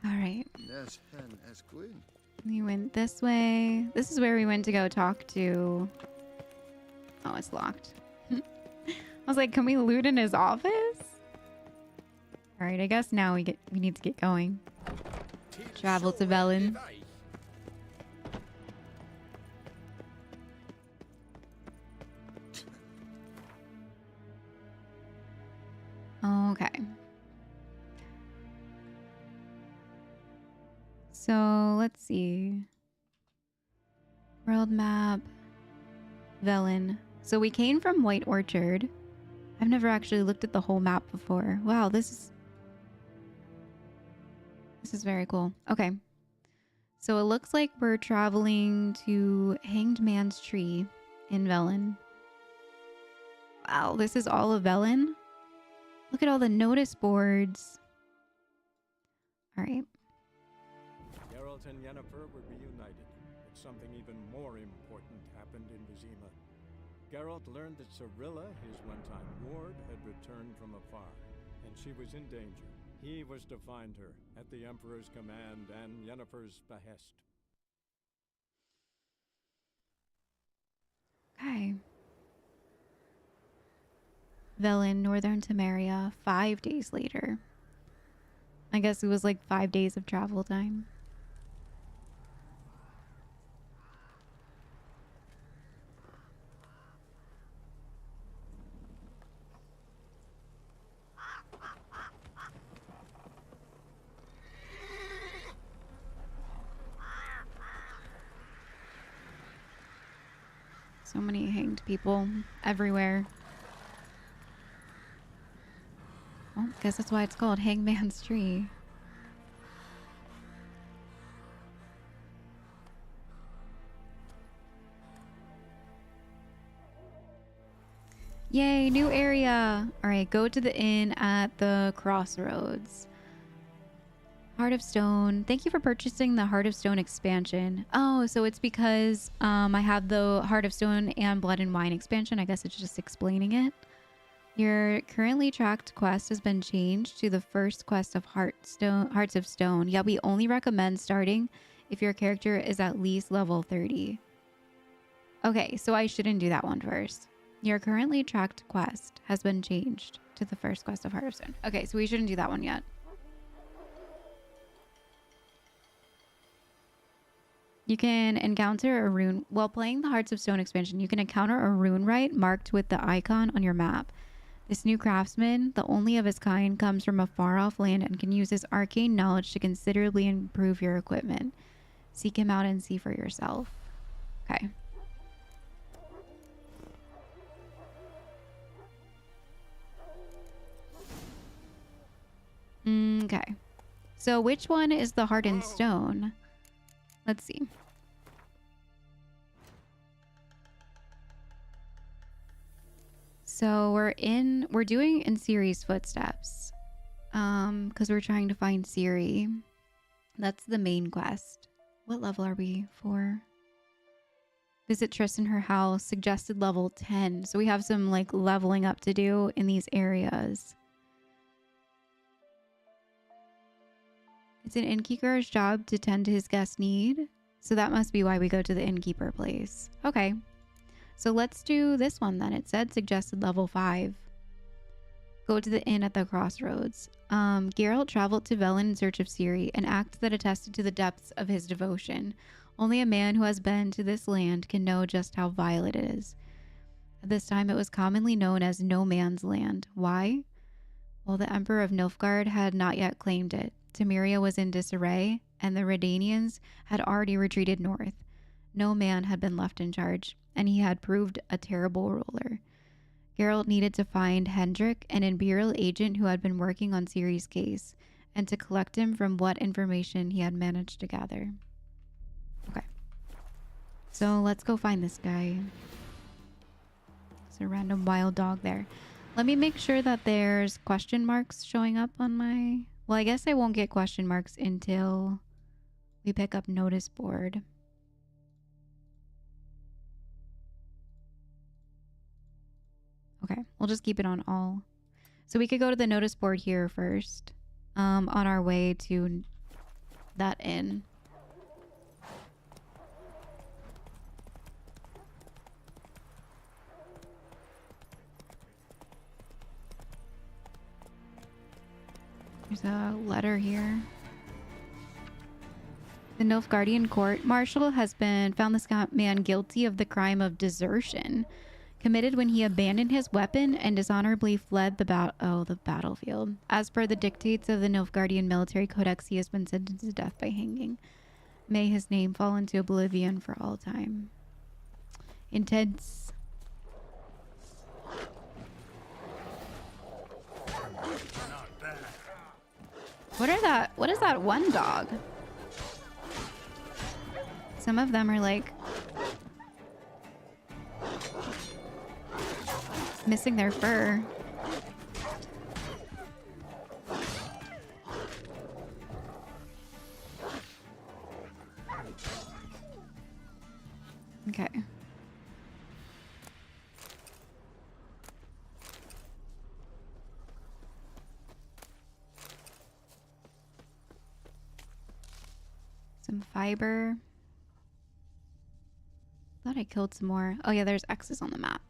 All right. Yes, and as Queen. We went this way. This is where we went to go talk to... Oh, it's locked. I was like, can we loot in his office? All right, I guess now we need to get going. Travel to Velen. Okay. So let's see. World map. Velen. So we came from White Orchard. I've never actually looked at the whole map before. Wow, this is very cool. Okay. So it looks like we're traveling to Hanged Man's Tree in Velen. Wow, this is all of Velen? Look at all the notice boards. All right. Geralt and Yennefer were reunited, but something even more important happened in Vizima. Geralt learned that Cirilla, his one-time ward, had returned from afar, and she was in danger. He was to find her, at the Emperor's command and Yennefer's behest. Okay. Velen, Northern Temeria, 5 days later. I guess it was like 5 days of travel time. So many hanged people everywhere. Well, I guess that's why it's called Hangman's Tree. Yay, new area. All right, go to the inn at the crossroads. Heart of Stone. Thank you for purchasing the Heart of Stone expansion. Oh, so it's because I have the Heart of Stone and Blood and Wine expansion. I guess it's just explaining it. Your currently tracked quest has been changed to the first quest of Hearts of Stone. Yeah, we only recommend starting if your character is at least level 30. Okay, so I shouldn't do that one first. Your currently tracked quest has been changed to the first quest of Heart of Stone. Okay, so we shouldn't do that one yet. You can encounter a rune while playing the Hearts of Stone expansion. You can encounter a rune rite marked with the icon on your map. This new craftsman, the only of his kind, comes from a far-off land and can use his arcane knowledge to considerably improve your equipment. Seek him out and see for yourself. Okay. Okay. So which one is the Heart and Stone? Let's see. So we're doing in Ciri's footsteps. Because we're trying to find Ciri. That's the main quest. What level are we for? Visit Triss in her house, suggested level 10. So we have some like leveling up to do in these areas. It's an innkeeper's job to tend to his guest need. So that must be why we go to the innkeeper place. Okay. So let's do this one then. It said suggested level 5. Go to the inn at the crossroads. Geralt traveled to Velen in search of Ciri, an act that attested to the depths of his devotion. Only a man who has been to this land can know just how vile it is. At this time, it was commonly known as No Man's Land. Why? Well, the Emperor of Nilfgaard had not yet claimed it. Temeria was in disarray, and the Redanians had already retreated north. No man had been left in charge, and he had proved a terrible ruler. Geralt needed to find Hendrik, an Imperial agent who had been working on Ciri's case, and to collect him from what information he had managed to gather. Okay. So let's go find this guy. There's a random wild dog there. Let me make sure that there's question marks showing up on my... Well, I guess I won't get question marks until we pick up notice board. Okay, we'll just keep it on all. So we could go to the notice board here first, on our way to that inn. There's a letter here. The Nilfgaardian court martial has found this man guilty of the crime of desertion, committed when he abandoned his weapon and dishonorably fled the battlefield. As per the dictates of the Nilfgaardian military codex, he has been sentenced to death by hanging. May his name fall into oblivion for all time. Intense. What is that one dog? Some of them are like missing their fur. Okay. Some fiber. Thought I killed some more. Oh yeah, there's X's on the map.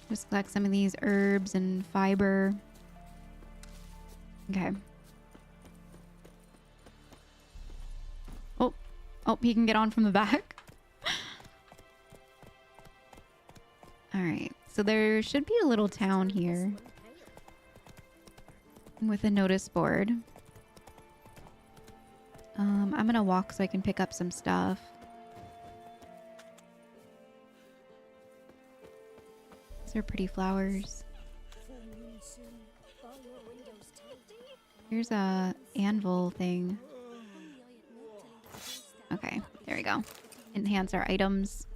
Just collect some of these herbs and fiber. Okay. Oh, he can get on from the back. All right. So there should be a little town here with a notice board. I'm going to walk so I can pick up some stuff. These are pretty flowers. Here's a anvil thing. Okay, there we go. Enhance our items.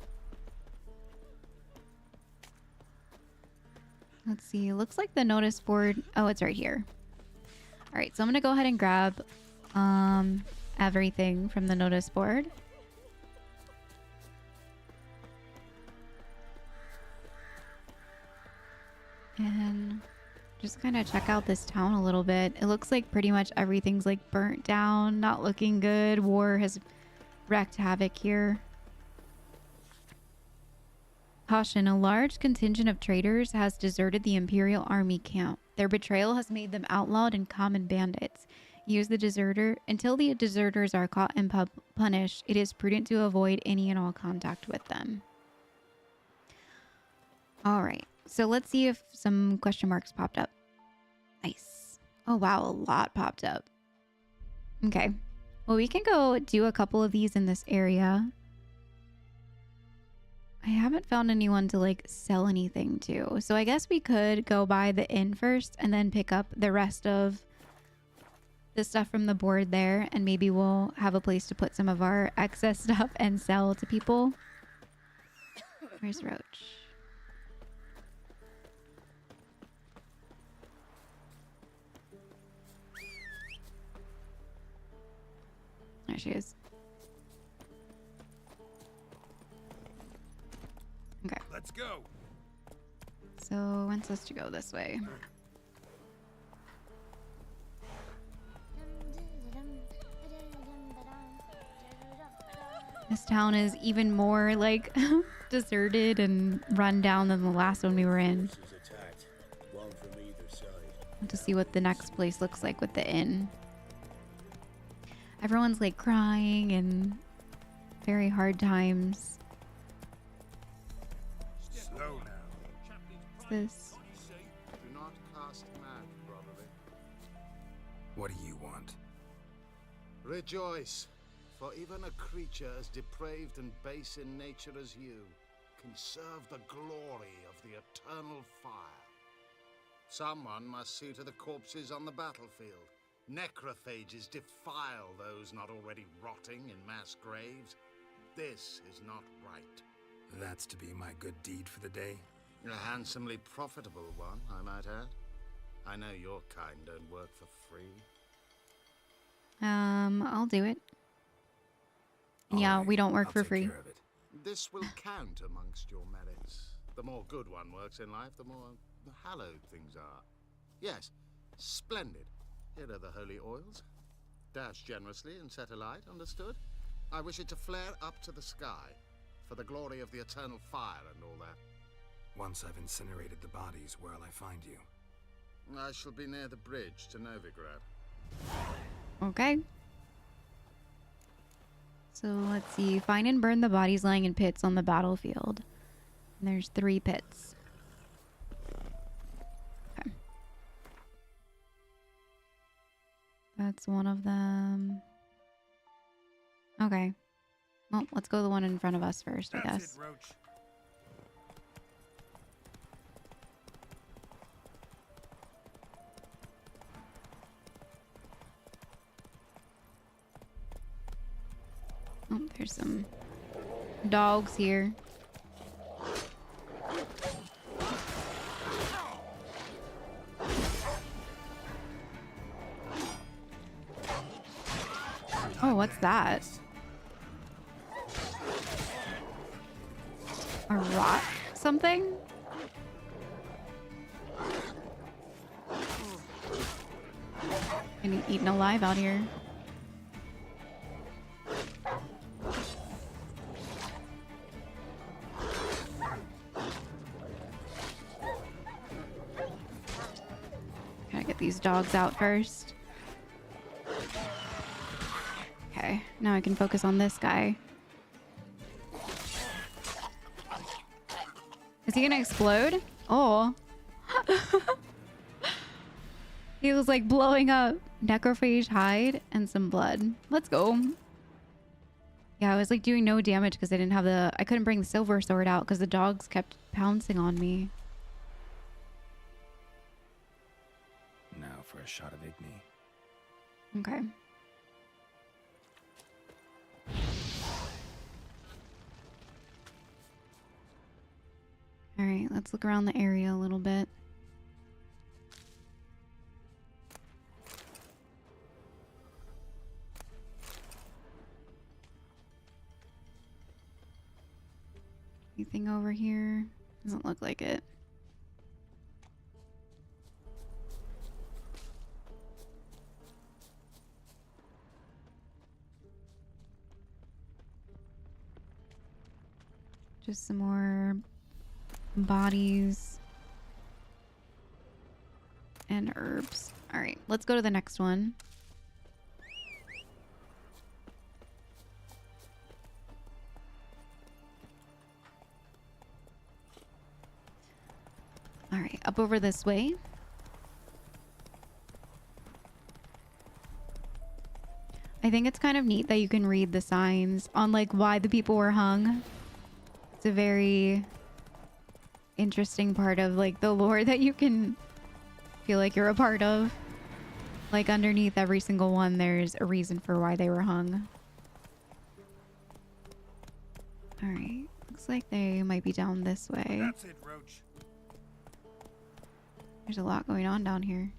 Let's see. Looks like the notice board. Oh, it's right here. All right, so I'm gonna go ahead and grab everything from the notice board. And just kind of check out this town a little bit. It looks like pretty much everything's like burnt down, not looking good. War has wreaked havoc here. Caution, a large contingent of traitors has deserted the Imperial Army camp. Their betrayal has made them outlawed and common bandits. Use the deserter. Until the deserters are caught and punished, it is prudent to avoid any and all contact with them. All right. So let's see if some question marks popped up. Nice. Oh, wow. A lot popped up. Okay. Well, we can go do a couple of these in this area. I haven't found anyone to like sell anything to. So I guess we could go by the inn first and then pick up the rest of the stuff from the board there. And maybe we'll have a place to put some of our excess stuff and sell to people. Where's Roach? There she is. Okay. Let's go. So wants us to go this way. This town is even more like deserted and run down than the last one we were in. To see what the next place looks like with the inn. Everyone's like crying and very hard times. Slow now. What's this? Do not cast mad, brotherly. What do you want? Rejoice, for even a creature as depraved and base in nature as you can serve the glory of the eternal fire. Someone must see to the corpses on the battlefield. Necrophages defile those not already rotting in mass graves. This is not right. That's to be my good deed for the day? A handsomely profitable one, I might add. I know your kind don't work for free. I'll do it. Yeah, we don't work for free. This will count amongst your merits. The more good one works in life, the more hallowed things are. Yes, splendid. Here are the holy oils. Dash generously and set alight, understood? I wish it to flare up to the sky, for the glory of the eternal fire and all that. Once I've incinerated the bodies, where'll I find you? I shall be near the bridge to Novigrad. Okay. So let's see. Find and burn the bodies lying in pits on the battlefield. And there's 3 pits. Okay. That's one of them. Okay. Well, let's go the one in front of us first, I guess. That's it, Roach. Oh, there's some dogs here. Oh, what's that? A rock? Something? Getting eaten alive out here. Gotta get these dogs out first. Okay, now I can focus on this guy. Is he gonna explode? Oh. He was like blowing up. Necrophage hide and some blood. Let's go. Yeah, I was like doing no damage because I didn't have I couldn't bring the silver sword out because the dogs kept pouncing on me. Now for a shot of Igni. Okay. All right, let's look around the area a little bit. Anything over here? Doesn't look like it. Just some more bodies and herbs. All right, let's go to the next one. All right, up over this way. I think it's kind of neat that you can read the signs on like why the people were hung. It's a very interesting part of like the lore that you can feel like you're a part of. Like underneath every single one, there's a reason for why they were hung. All right, looks like they might be down this way. That's it, Roach. There's a lot going on down here.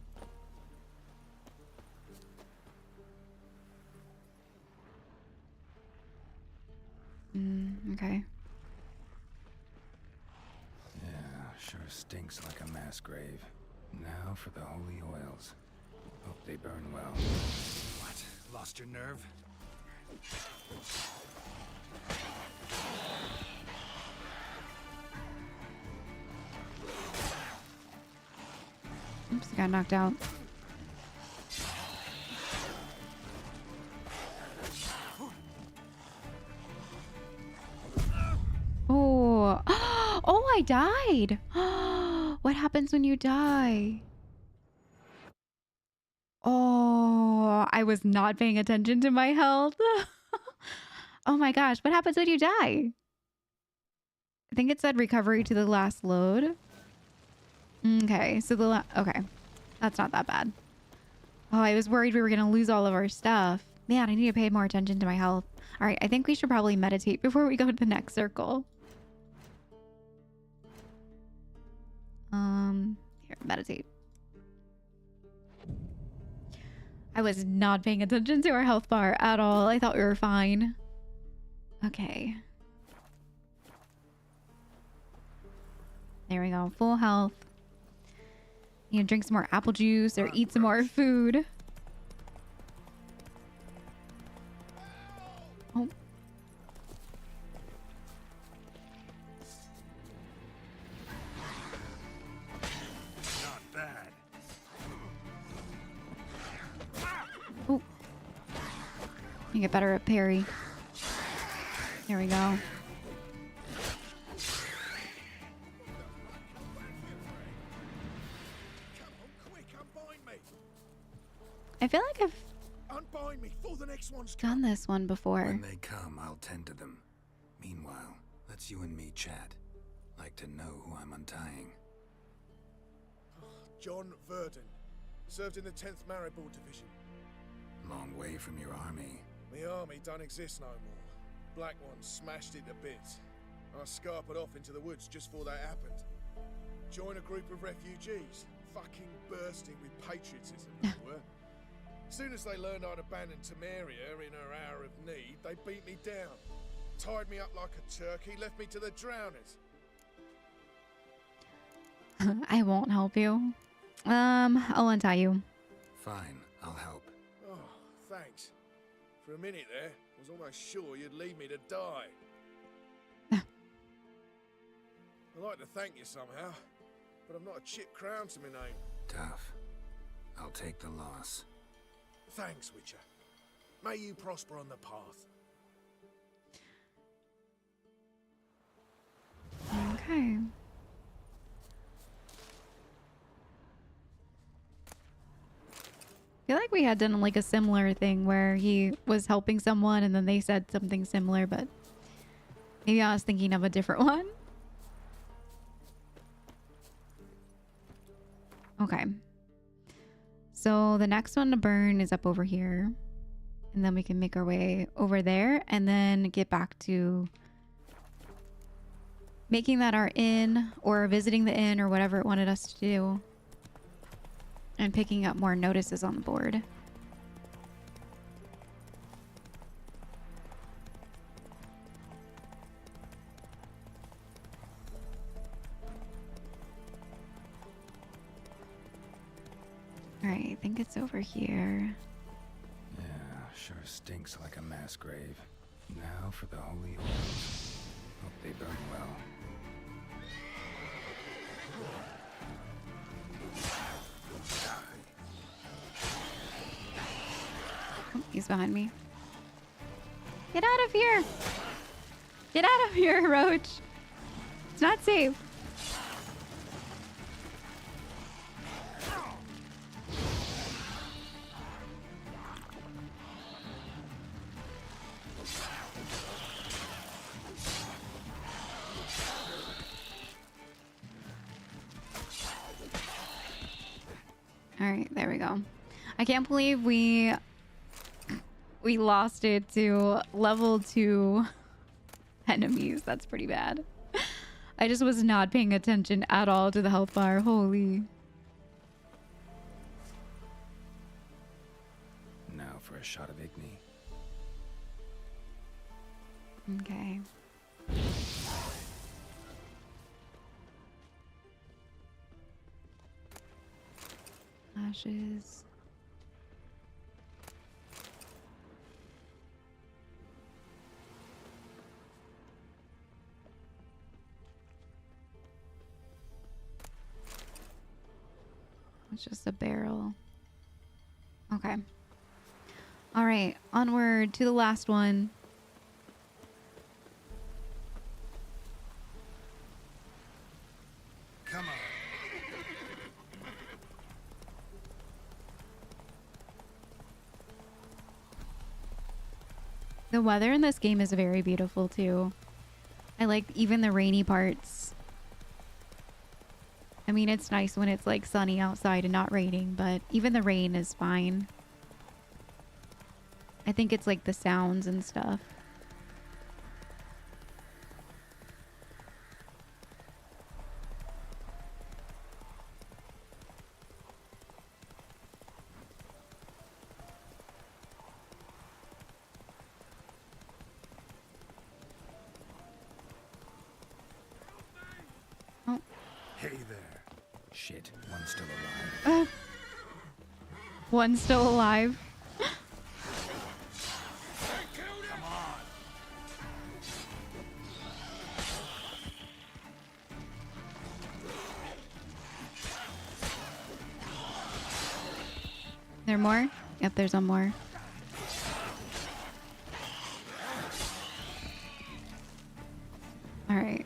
Okay. Yeah, sure stinks like a mass grave. Now for the holy oils. Hope they burn well. What? Lost your nerve? Got knocked out. Oh. Oh, I died. What happens when you die? Oh, I was not paying attention to my health. Oh my gosh, what happens when you die? I think it said recovery to the last load. Okay, so okay. That's not that bad. Oh, I was worried we were going to lose all of our stuff. Man, I need to pay more attention to my health. All right, I think we should probably meditate before we go to the next circle. Here, meditate. I was not paying attention to our health bar at all. I thought we were fine. Okay. There we go. Full health. You know, drink some more apple juice or eat some more food. Oh. Not bad. Oh. You get better at parry. There we go. I feel like I've Unbind me before the next one's done this one before. When they come, I'll tend to them. Meanwhile, let's you and me chat. Like to know who I'm untying. John Verdon. Served in the 10th Maribor Division. Long way from your army. My army don't exist no more. Black Ones smashed it to bits. I scarpered off into the woods just before that happened. Joined a group of refugees. Fucking bursting with patriotism, they were. As soon as they learned I'd abandoned Temeria in her hour of need, they beat me down. Tied me up like a turkey, left me to the drowners. I won't help you. I'll untie you. Fine, I'll help. Oh, thanks. For a minute there, I was almost sure you'd leave me to die. I'd like to thank you somehow, but I've not a chip crown to my name. Tough. I'll take the loss. Thanks, Witcher. May you prosper on the path. Okay. I feel like we had done like a similar thing where he was helping someone and then they said something similar, but maybe I was thinking of a different one. Okay. So the next one to burn is up over here. And then we can make our way over there and then get back to making that our inn or visiting the inn or whatever it wanted us to do. And picking up more notices on the board. Alright, I think it's over here. Yeah, sure stinks like a mass grave. Now for the holy oils. Hope they burn well. Oh, he's behind me. Get out of here! Get out of here, Roach! It's not safe. Alright, there we go. I can't believe we lost it to level 2 enemies. That's pretty bad. I just was not paying attention at all to the health bar. Holy. Now for a shot of Igni. Okay. Ashes. It's just a barrel. Okay. All right, onward to the last one. Come on. The weather in this game is very beautiful too. I like even the rainy parts. I mean, it's nice when it's like sunny outside and not raining, but even the rain is fine. I think it's like the sounds and stuff. Oh. Hey there. Shit, one's still alive. One's still alive. Come on. There more? Yep, there's one more. All right.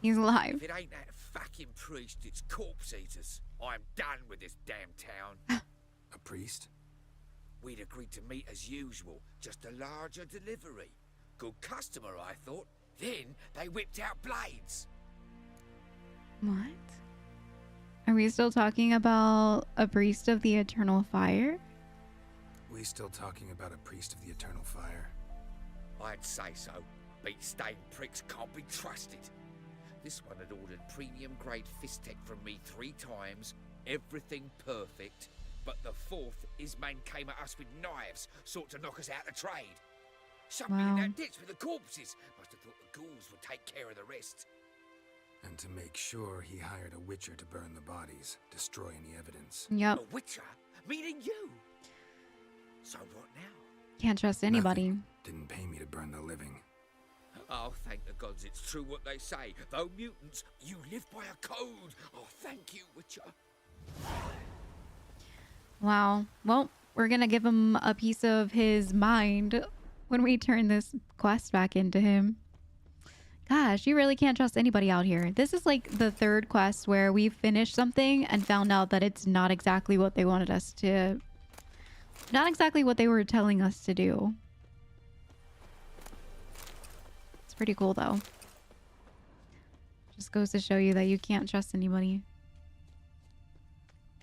He's alive. If it ain't that fucking priest, it's corpse eaters. I'm done with this damn town. A priest? We'd agreed to meet as usual, just a larger delivery. Good customer, I thought. Then they whipped out blades. What? Are we still talking about a priest of the eternal fire? We still talking about a priest of the eternal fire? I'd say so. Beat-stained pricks can't be trusted. This one had ordered premium-grade Fistech from me 3 times, everything perfect, but the 4th, his men came at us with knives, sought to knock us out of trade. Shut me in that ditch with the corpses. Must have thought the ghouls would take care of the rest. And to make sure, he hired a witcher to burn the bodies, destroy any evidence. Yep. A witcher? Meaning you? So what now? Can't trust anybody. Nothing. Didn't pay me to burn the living. Oh, thank the gods it's true what they say. Though mutants, you live by a code. Oh, thank you, Witcher. Wow. Well, we're going to give him a piece of his mind when we turn this quest back into him. Gosh, you really can't trust anybody out here. This is like the 3rd quest where we finished something and found out that it's not exactly what they wanted us to... Not exactly what they were telling us to do. It's pretty cool, though. Just goes to show you that you can't trust anybody.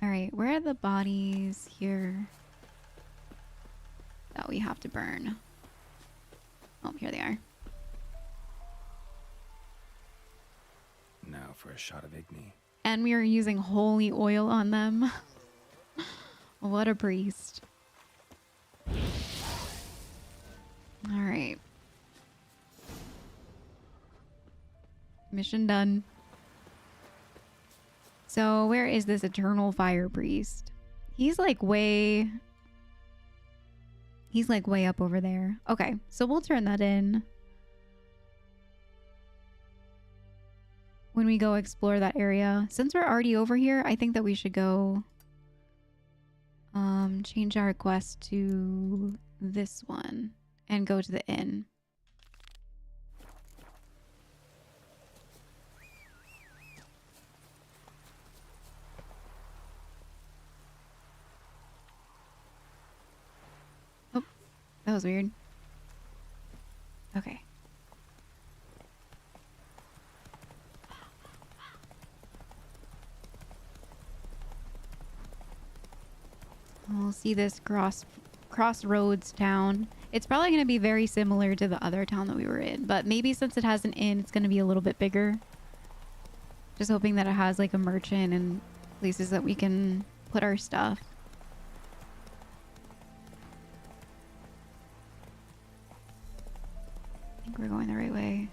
Alright, where are the bodies here that we have to burn? Oh, here they are. Now for a shot of Igni. And we are using holy oil on them. What a priest. Alright. Mission done. So where is this eternal fire priest? He's like way up over there. Okay, so we'll turn that in when we go explore that area. Since we're already over here, I think that we should go change our quest to this one and go to the inn. Oh, that was weird. Okay. We'll see this crossroads town. It's probably going to be very similar to the other town that we were in, but maybe since it has an inn, it's going to be a little bit bigger. Just hoping that it has like a merchant and places that we can put our stuff. I think we're going the right way.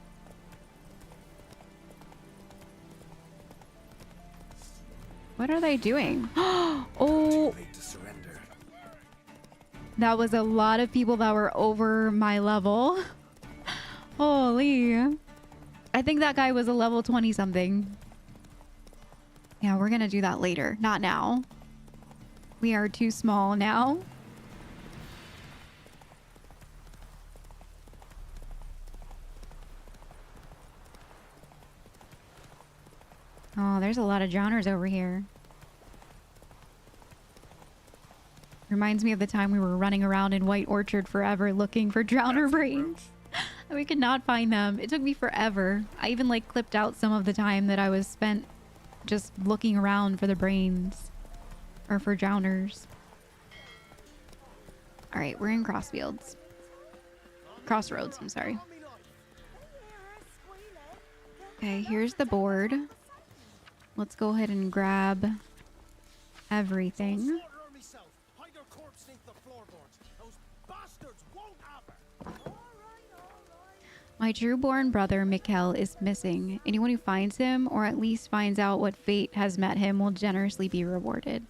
What are they doing? Oh, that was a lot of people that were over my level. Holy. I think that guy was a level 20 something. Yeah, we're gonna do that later. Not now. We are too small now. Oh, there's a lot of drowners over here. Reminds me of the time we were running around in White Orchard forever looking for drowner brains. We could not find them. It took me forever. I even like clipped out some of the time that I was spent just looking around for the brains. Or for drowners. Alright, we're in Crossroads, I'm sorry. Okay, here's the board. Let's go ahead and grab everything. My true-born brother, Mikkel, is missing. Anyone who finds him, or at least finds out what fate has met him, will generously be rewarded.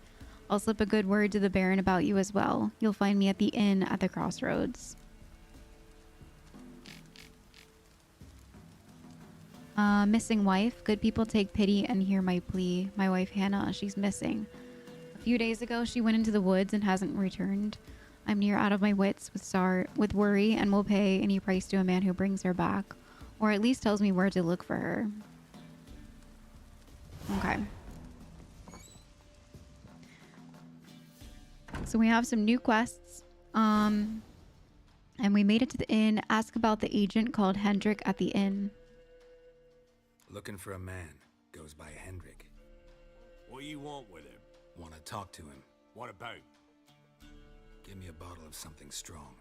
I'll slip a good word to the Baron about you as well. You'll find me at the inn at the Crossroads. Missing wife. Good people take pity and hear my plea. My wife, Hannah, she's missing. A few days ago, she went into the woods and hasn't returned. I'm near out of my wits with worry and will pay any price to a man who brings her back. Or at least tells me where to look for her. Okay. So we have some new quests. And we made it to the inn. Ask about the agent called Hendrik at the inn. Looking for a man. Goes by Hendrik. What do you want with him? Want to talk to him. What about? Give me a bottle of something strong.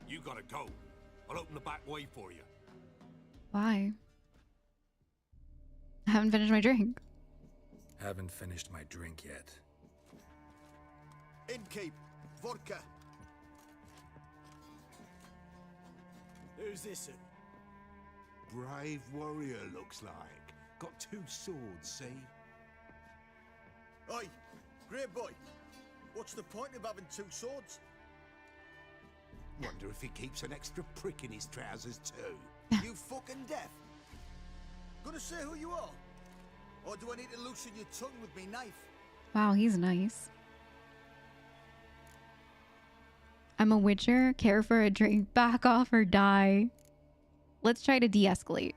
You gotta go. I'll open the back way for you. Why? I haven't finished my drink. Haven't finished my drink yet. Innkeep, vodka. Who's this? Brave warrior, looks like. Got 2 swords, see? Oi, great boy. What's the point of having 2 swords? Wonder if he keeps an extra prick in his trousers too. You fucking deaf? Gonna say who you are? Or do I need to loosen your tongue with me knife? Wow, he's nice. I'm a witcher. Care for a drink. Back off or die. Let's try to de-escalate.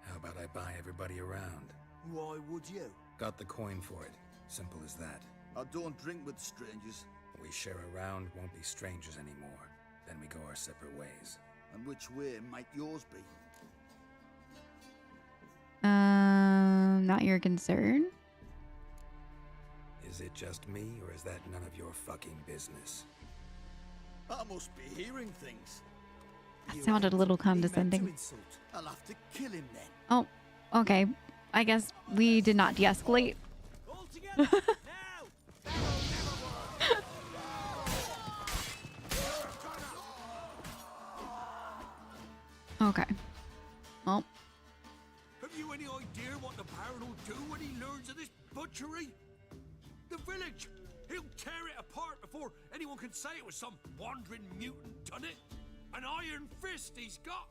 How about I buy everybody around? Why would you? Got the coin for it. Simple as that. I don't drink with strangers. We share a round, won't be strangers anymore. Then we go our separate ways. And which way might yours be? Not your concern. Is it just me, or is that none of your fucking business? I must be hearing things. That sounded a little condescending. I'll have to kill him then. Oh, okay. I guess we did not de-escalate. Okay. Well. Have you any idea what the Baron will do when he learns of this butchery? The village! He'll tear it apart before anyone can say it was some wandering mutant done it. An iron fist he's got.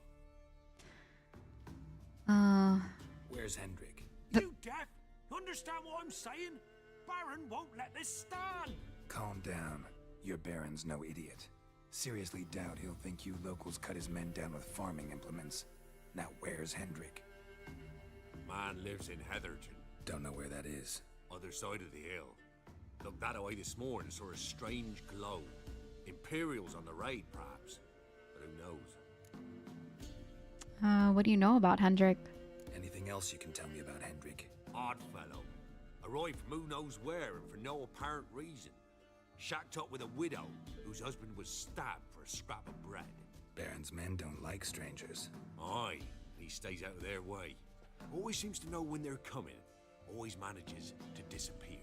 Where's Hendrik? You deaf? Understand what I'm saying? Baron won't let this stand. Calm down. Your Baron's no idiot. Seriously doubt he'll think you locals cut his men down with farming implements. Now where's Hendrik? Man lives in Heatherton. Don't know where that is. Other side of the hill. Looked that away this morning, saw a strange glow. Imperials on the raid, perhaps. But who knows? What do you know about Hendrik? Anything else you can tell me about Hendrik? Odd fellow. Arrived from who knows where and for no apparent reason. Shacked up with a widow whose husband was stabbed for a scrap of bread. Baron's men don't like strangers. Aye, he stays out of their way. Always seems to know when they're coming. Always manages to disappear.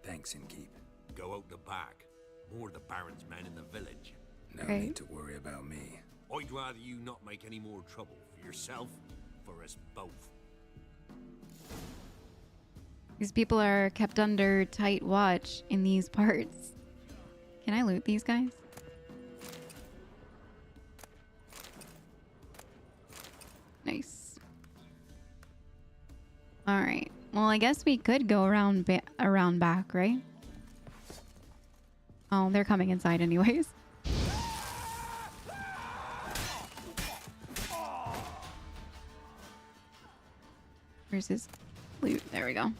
Thanks, Innkeep. Go out the back. More of the Baron's men in the village. No need to worry about me. I'd rather you not make any more trouble for yourself, for us both. These people are kept under tight watch in these parts. Can I loot these guys? Nice. All right. Well, I guess we could go around back, right? Oh, they're coming inside anyways. Where's his loot? There we go.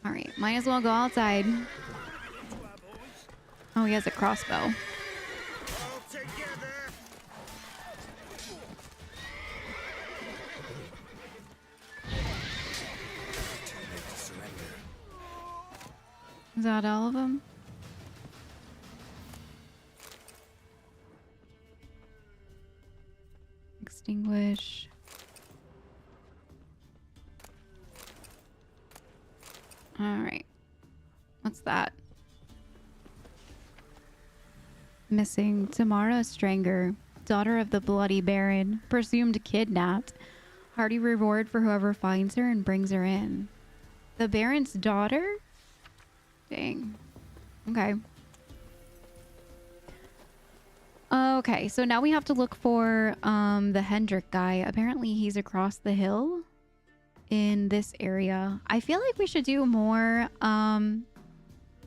All right, might as well go outside. Oh, he has a crossbow. Is that all of them? Extinguish. All right. What's that? Missing Tamara Stranger, daughter of the Bloody Baron, presumed kidnapped. Hearty reward for whoever finds her and brings her in. The Baron's daughter? Dang. Okay. Okay, so now we have to look for the Hendrik guy. Apparently he's across the hill in this area. I feel like we should do more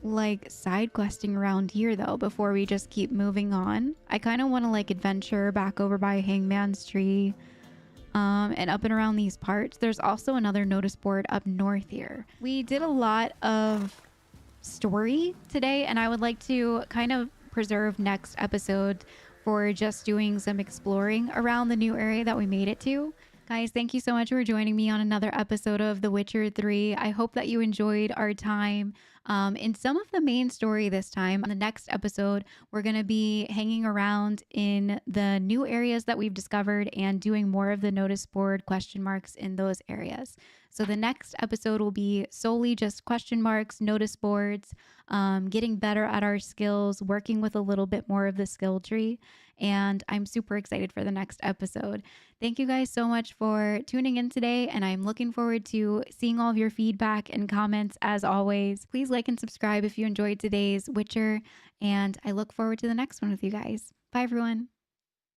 like side questing around here though before we just keep moving on. I kind of want to like adventure back over by Hangman's Tree and up and around these parts. There's also another notice board up north here. We did a lot of story today and I would like to kind of preserve next episode for just doing some exploring around the new area that we made it to. Guys, thank you so much for joining me on another episode of The Witcher 3. I hope that you enjoyed our time in some of the main story this time. On the next episode, we're going to be hanging around in the new areas that we've discovered and doing more of the notice board question marks in those areas. So the next episode will be solely just question marks, notice boards, getting better at our skills, working with a little bit more of the skill tree. And I'm super excited for the next episode. Thank you guys so much for tuning in today. And I'm looking forward to seeing all of your feedback and comments as always. Please like and subscribe if you enjoyed today's Witcher. And I look forward to the next one with you guys. Bye, everyone.